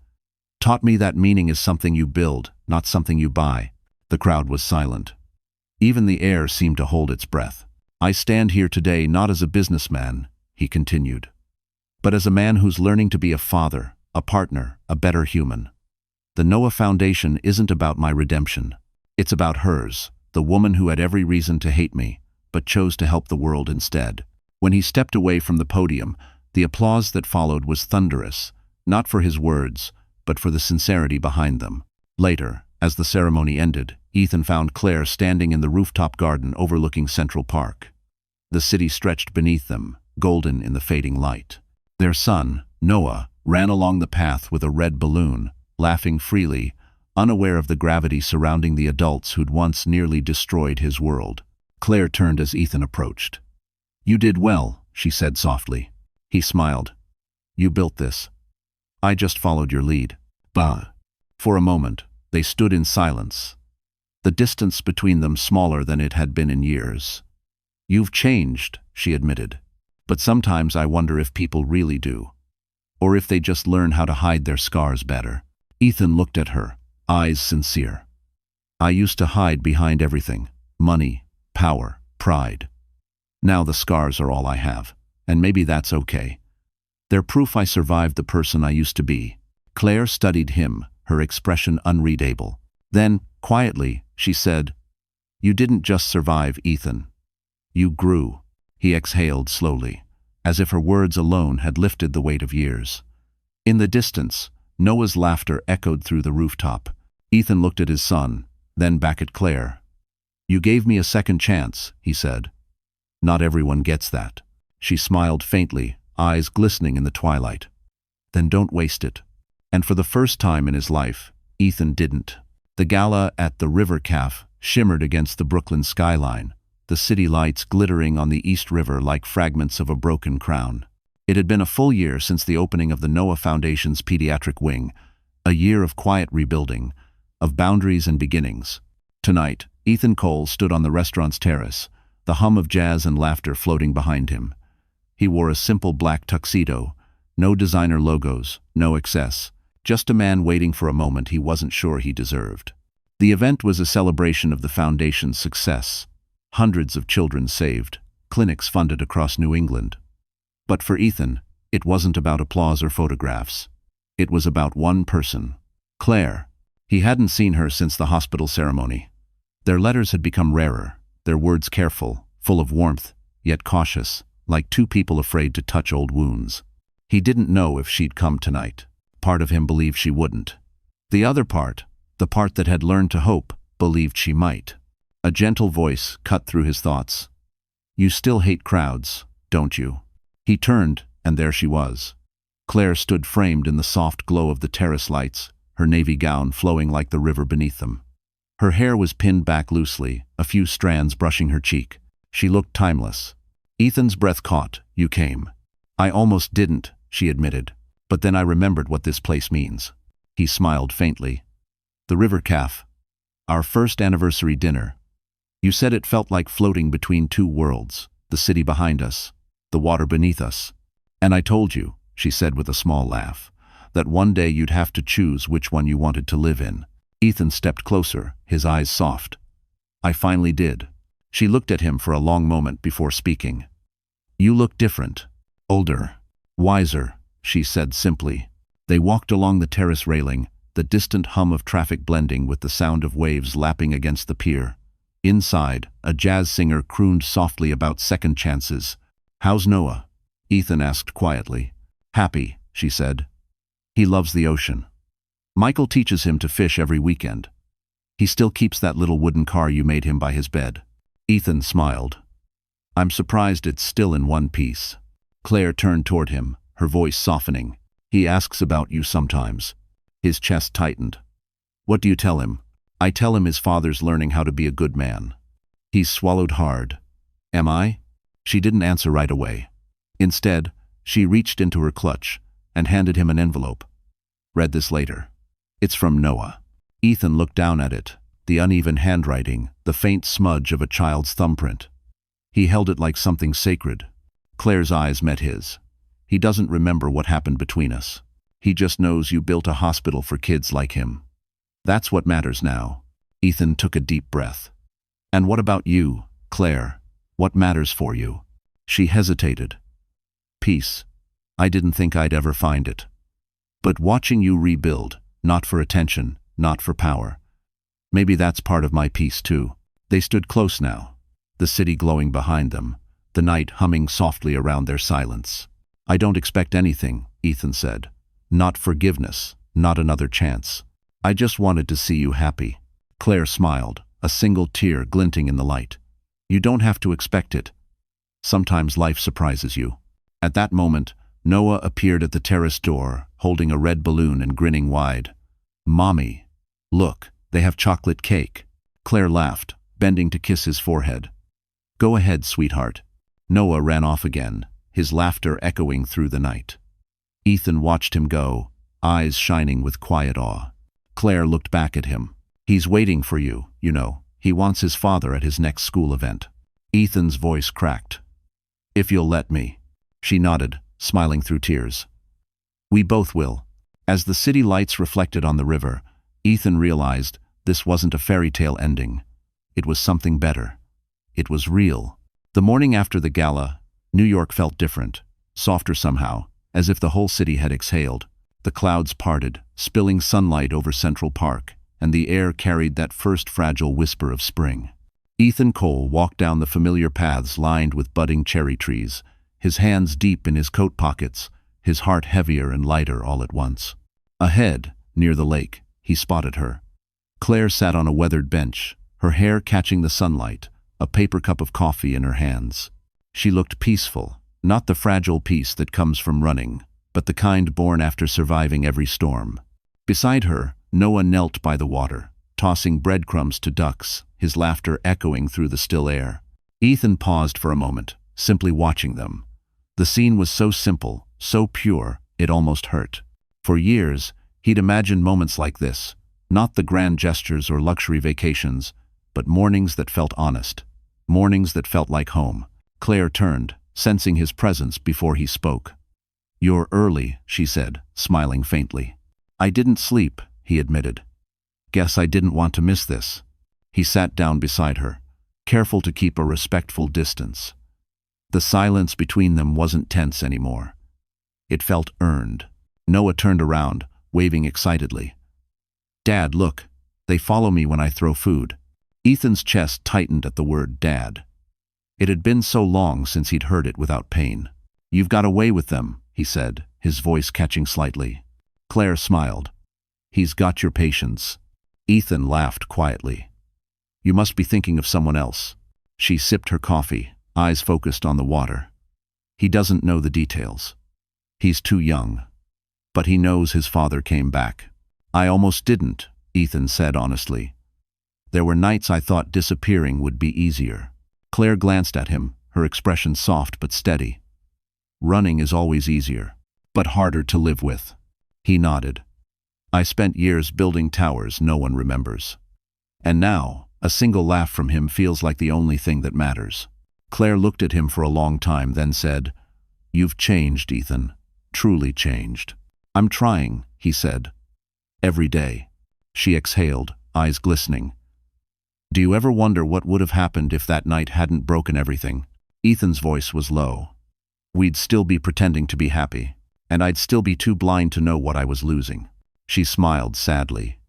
"taught me that meaning is something you build, not something you buy." The crowd was silent. Even the air seemed to hold its breath. "I stand here today not as a businessman," he continued, "but as a man who's learning to be a father, a partner, a better human. The Noah Foundation isn't about my redemption. It's about hers, the woman who had every reason to hate me, but chose to help the world instead." When he stepped away from the podium, the applause that followed was thunderous, not for his words, but for the sincerity behind them. Later, as the ceremony ended, Ethan found Claire standing in the rooftop garden overlooking Central Park. The city stretched beneath them, golden in the fading light. Their son, Noah, ran along the path with a red balloon, laughing freely, unaware of the gravity surrounding the adults who'd once nearly destroyed his world. Claire turned as Ethan approached. "You did well," she said softly. He smiled. "You built this. I just followed your lead." Bah. For a moment, they stood in silence, the distance between them smaller than it had been in years. "You've changed," she admitted. "But sometimes I wonder if people really do. Or if they just learn how to hide their scars better." Ethan looked at her, eyes sincere. "I used to hide behind everything: money, power, pride. Now the scars are all I have, and maybe that's okay. They're proof I survived the person I used to be." Claire studied him, her expression unreadable. Then, quietly, she said, "You didn't just survive, Ethan. You grew." He exhaled slowly, as if her words alone had lifted the weight of years. In the distance, Noah's laughter echoed through the rooftop. Ethan looked at his son, then back at Claire. "You gave me a second chance," he said. "Not everyone gets that." She smiled faintly, eyes glistening in the twilight. "Then don't waste it." And for the first time in his life, Ethan didn't. The gala at the River Caf shimmered against the Brooklyn skyline, the city lights glittering on the East River like fragments of a broken crown. It had been a full year since the opening of the Noah Foundation's pediatric wing, a year of quiet rebuilding, of boundaries and beginnings. Tonight, Ethan Cole stood on the restaurant's terrace, the hum of jazz and laughter floating behind him. He wore a simple black tuxedo, no designer logos, no excess, just a man waiting for a moment he wasn't sure he deserved. The event was a celebration of the Foundation's success. Hundreds of children saved, clinics funded across New England. But for Ethan, it wasn't about applause or photographs. It was about one person, Claire. He hadn't seen her since the hospital ceremony. Their letters had become rarer, their words careful, full of warmth, yet cautious, like two people afraid to touch old wounds. He didn't know if she'd come tonight. Part of him believed she wouldn't. The other part, the part that had learned to hope, believed she might. A gentle voice cut through his thoughts. "You still hate crowds, don't you?" He turned, and there she was. Claire stood framed in the soft glow of the terrace lights, her navy gown flowing like the river beneath them. Her hair was pinned back loosely, a few strands brushing her cheek. She looked timeless. Ethan's breath caught. "You came." "I almost didn't," she admitted. "But then I remembered what this place means." He smiled faintly. "The River Caf. Our first anniversary dinner. You said it felt like floating between two worlds, the city behind us, the water beneath us. And I told you," she said with a small laugh, "that one day you'd have to choose which one you wanted to live in." Ethan stepped closer, his eyes soft. "I finally did." She looked at him for a long moment before speaking. "You look different. Older. Wiser," she said simply. They walked along the terrace railing, the distant hum of traffic blending with the sound of waves lapping against the pier. Inside, a jazz singer crooned softly about second chances. "How's Noah?" Ethan asked quietly. "Happy," she said. "He loves the ocean. Michael teaches him to fish every weekend. He still keeps that little wooden car you made him by his bed." Ethan smiled. "I'm surprised it's still in one piece." Claire turned toward him, her voice softening. "He asks about you sometimes." His chest tightened. "What do you tell him?" "I tell him his father's learning how to be a good man." He swallowed hard. "Am I?" She didn't answer right away. Instead, she reached into her clutch and handed him an envelope. "Read this later. It's from Noah." Ethan looked down at it, the uneven handwriting, the faint smudge of a child's thumbprint. He held it like something sacred. Claire's eyes met his. "He doesn't remember what happened between us. He just knows you built a hospital for kids like him. That's what matters now." Ethan took a deep breath. "And what about you, Claire? What matters for you?" She hesitated. "Peace. I didn't think I'd ever find it. But watching you rebuild, not for attention, not for power. Maybe that's part of my peace too." They stood close now, the city glowing behind them, the night humming softly around their silence. "I don't expect anything," Ethan said. "Not forgiveness, Not another chance. I just wanted to see you happy. Claire smiled, a single tear glinting in the light. You don't have to expect it. Sometimes life surprises you. At that moment, Noah appeared at the terrace door, holding a red balloon and grinning wide. Mommy, look, they have chocolate cake. Claire laughed, bending to kiss his forehead. Go ahead, sweetheart. Noah ran off again, his laughter echoing through the night. Ethan watched him go, eyes shining with quiet awe. Claire looked back at him. He's waiting for you, you know. He wants his father at his next school event. Ethan's voice cracked. If you'll let me. She nodded, smiling through tears. We both will. As the city lights reflected on the river, Ethan realized this wasn't a fairy tale ending. It was something better. It was real. The morning after the gala, New York felt different, softer somehow, as if the whole city had exhaled. The clouds parted, spilling sunlight over Central Park, and the air carried that first fragile whisper of spring. Ethan Cole walked down the familiar paths lined with budding cherry trees, his hands deep in his coat pockets, his heart heavier and lighter all at once. Ahead, near the lake, he spotted her. Claire sat on a weathered bench, her hair catching the sunlight, a paper cup of coffee in her hands. She looked peaceful, not the fragile peace that comes from running, but the kind born after surviving every storm. Beside her, Noah knelt by the water, tossing breadcrumbs to ducks, his laughter echoing through the still air. Ethan paused for a moment, simply watching them. The scene was so simple, so pure, it almost hurt. For years, he'd imagined moments like this, not the grand gestures or luxury vacations, but mornings that felt honest, mornings that felt like home. Claire turned, sensing his presence before he spoke. You're early, she said, smiling faintly. I didn't sleep, he admitted. Guess I didn't want to miss this. He sat down beside her, careful to keep a respectful distance. The silence between them wasn't tense anymore. It felt earned. Noah turned around, waving excitedly. Dad, look. They follow me when I throw food. Ethan's chest tightened at the word Dad. It had been so long since he'd heard it without pain. You've got away with them, he said, his voice catching slightly. Claire smiled. He's got your patience. Ethan laughed quietly. You must be thinking of someone else. She sipped her coffee, eyes focused on the water. He doesn't know the details. He's too young. But he knows his father came back. I almost didn't, Ethan said honestly. There were nights I thought disappearing would be easier. Claire glanced at him, her expression soft but steady. Running is always easier, but harder to live with. He nodded. I spent years building towers no one remembers. And now, a single laugh from him feels like the only thing that matters. Claire looked at him for a long time, then said, You've changed, Ethan. Truly changed. I'm trying, he said. Every day. She exhaled, eyes glistening. Do you ever wonder what would have happened if that night hadn't broken everything? Ethan's voice was low. We'd still be pretending to be happy, and I'd still be too blind to know what I was losing. She smiled sadly.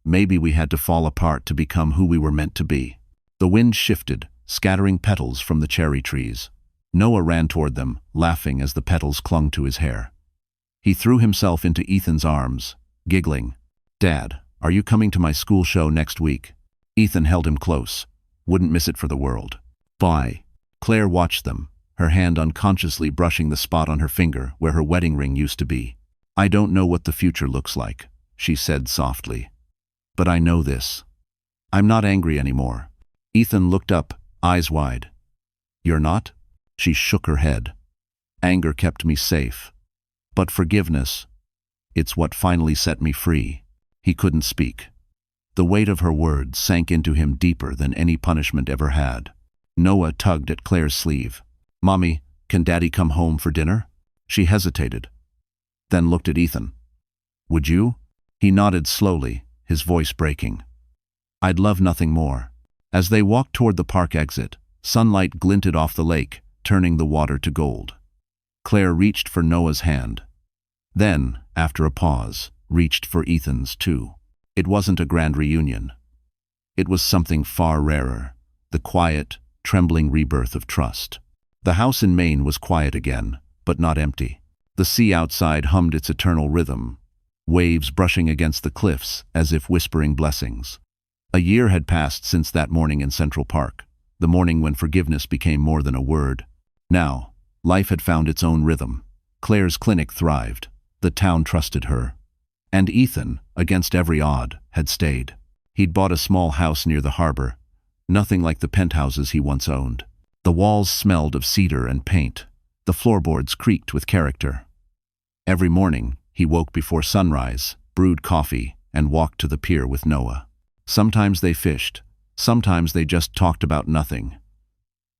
Maybe we had to fall apart to become who we were meant to be. The wind shifted, scattering petals from the cherry trees. Noah ran toward them, laughing as the petals clung to his hair. He threw himself into Ethan's arms, giggling. Dad, are you coming to my school show next week? Ethan held him close. Wouldn't miss it for the world. Bye. Claire watched them, her hand unconsciously brushing the spot on her finger where her wedding ring used to be. I don't know what the future looks like, she said softly. But I know this. I'm not angry anymore. Ethan looked up, eyes wide. You're not? She shook her head. Anger kept me safe. But forgiveness, it's what finally set me free. He couldn't speak. The weight of her words sank into him deeper than any punishment ever had. Noah tugged at Claire's sleeve. Mommy, can Daddy come home for dinner? She hesitated, then looked at Ethan. Would you? He nodded slowly, his voice breaking. I'd love nothing more. As they walked toward the park exit, sunlight glinted off the lake, turning the water to gold. Claire reached for Noah's hand. Then, after a pause, reached for Ethan's too. It wasn't a grand reunion. It was something far rarer, the quiet, trembling rebirth of trust. The house in Maine was quiet again, but not empty. The sea outside hummed its eternal rhythm. waves brushing against the cliffs as if whispering blessings. A year had passed since that morning in Central Park, the morning when forgiveness became more than a word. Now, life had found its own rhythm. Claire's clinic thrived. The town trusted her. And Ethan, against every odd, had stayed. He'd bought a small house near the harbor, nothing like the penthouses he once owned. The walls smelled of cedar and paint. The floorboards creaked with character. Every morning, he woke before sunrise, brewed coffee, and walked to the pier with Noah. Sometimes they fished, sometimes they just talked about nothing.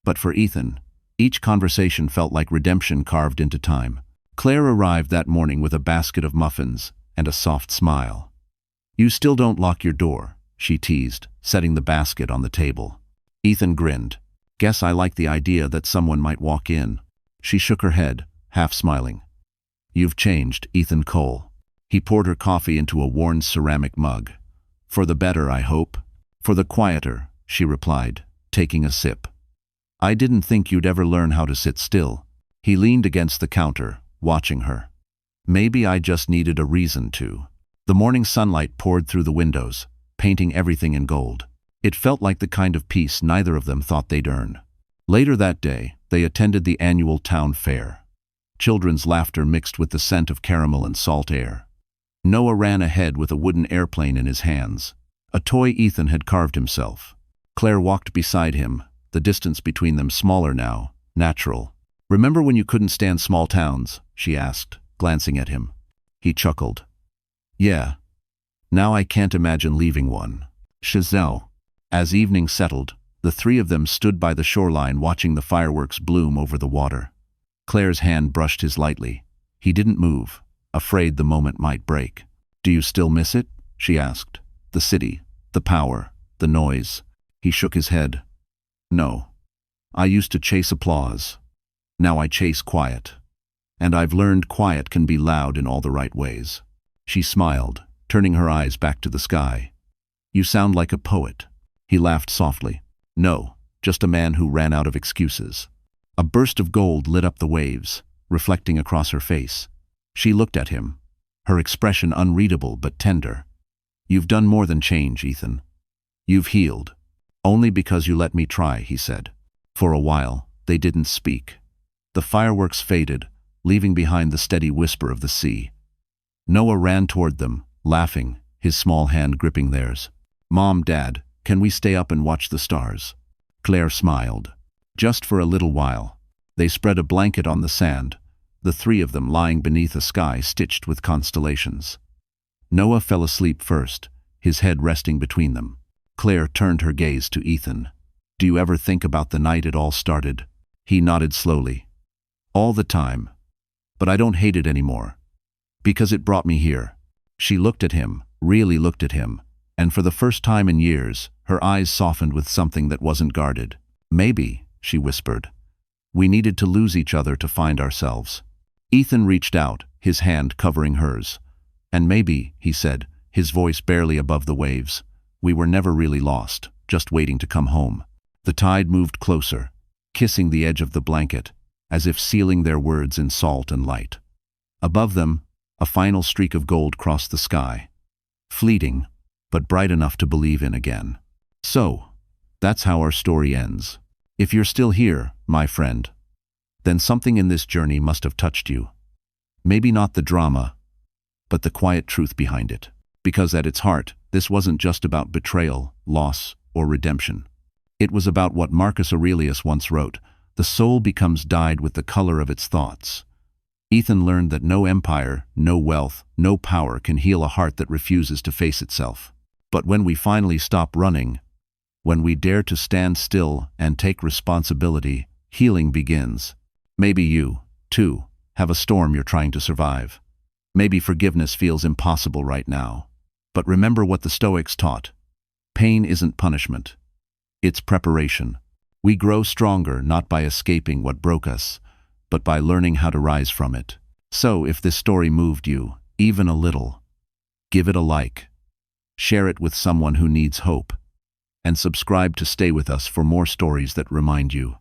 But for Ethan, each conversation felt like redemption carved into time. Claire arrived that morning with a basket of muffins and a soft smile. "You still don't lock your door," she teased, setting the basket on the table. Ethan grinned. "Guess I like the idea that someone might walk in." She shook her head, half smiling. "You've changed, Ethan Cole." He poured her coffee into a worn ceramic mug. "For the better, I hope." "For the quieter," she replied, taking a sip. "I didn't think you'd ever learn how to sit still." He leaned against the counter, watching her. "Maybe I just needed a reason to." The morning sunlight poured through the windows, painting everything in gold. It felt like the kind of peace neither of them thought they'd earn. Later that day, they attended the annual town fair. Children's laughter mixed with the scent of caramel and salt air. Noah ran ahead with a wooden airplane in his hands, a toy Ethan had carved himself. Claire walked beside him, the distance between them smaller now, natural. "Remember when you couldn't stand small towns?" she asked, glancing at him. He chuckled. "Yeah. Now I can't imagine leaving one." Chazelle. As evening settled, the three of them stood by the shoreline watching the fireworks bloom over the water. Claire's hand brushed his lightly. He didn't move, afraid the moment might break. "Do you still miss it?" she asked. "The city, the power, the noise." He shook his head. "No. I used to chase applause. Now I chase quiet. And I've learned quiet can be loud in all the right ways." She smiled, turning her eyes back to the sky. "You sound like a poet." He laughed softly. "No, just a man who ran out of excuses." A burst of gold lit up the waves, reflecting across her face. She looked at him, her expression unreadable but tender. "You've done more than change, Ethan. You've healed. Only because you let me try," he said. For a while, they didn't speak. The fireworks faded, leaving behind the steady whisper of the sea. Noah ran toward them, laughing, his small hand gripping theirs. "Mom, Dad, can we stay up and watch the stars?" Claire smiled. "Just for a little while." They spread a blanket on the sand, the three of them lying beneath a sky stitched with constellations. Noah fell asleep first, his head resting between them. Claire turned her gaze to Ethan. "Do you ever think about the night it all started?" He nodded slowly. "All the time. But I don't hate it anymore. Because it brought me here." She looked at him, really looked at him, and for the first time in years, her eyes softened with something that wasn't guarded. "Maybe," she whispered, "we needed to lose each other to find ourselves." Ethan reached out, his hand covering hers. "And maybe," he said, his voice barely above the waves, "we were never really lost, just waiting to come home." The tide moved closer, kissing the edge of the blanket, as if sealing their words in salt and light. Above them, a final streak of gold crossed the sky. Fleeting, but bright enough to believe in again. So, that's how our story ends. If you're still here, my friend, then something in this journey must have touched you. Maybe not the drama, but the quiet truth behind it. Because at its heart, this wasn't just about betrayal, loss, or redemption. It was about what Marcus Aurelius once wrote, "The soul becomes dyed with the color of its thoughts." Ethan learned that no empire, no wealth, no power can heal a heart that refuses to face itself. But when we finally stop running, when we dare to stand still and take responsibility, healing begins. Maybe you, too, have a storm you're trying to survive. Maybe forgiveness feels impossible right now. But remember what the Stoics taught. Pain isn't punishment. It's preparation. We grow stronger not by escaping what broke us, but by learning how to rise from it. So if this story moved you, even a little, give it a like. Share it with someone who needs hope. And subscribe to stay with us for more stories that remind you.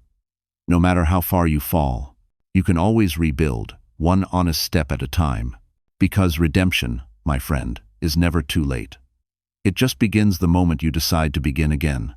No matter how far you fall, you can always rebuild, one honest step at a time. Because redemption, my friend, is never too late. It just begins the moment you decide to begin again.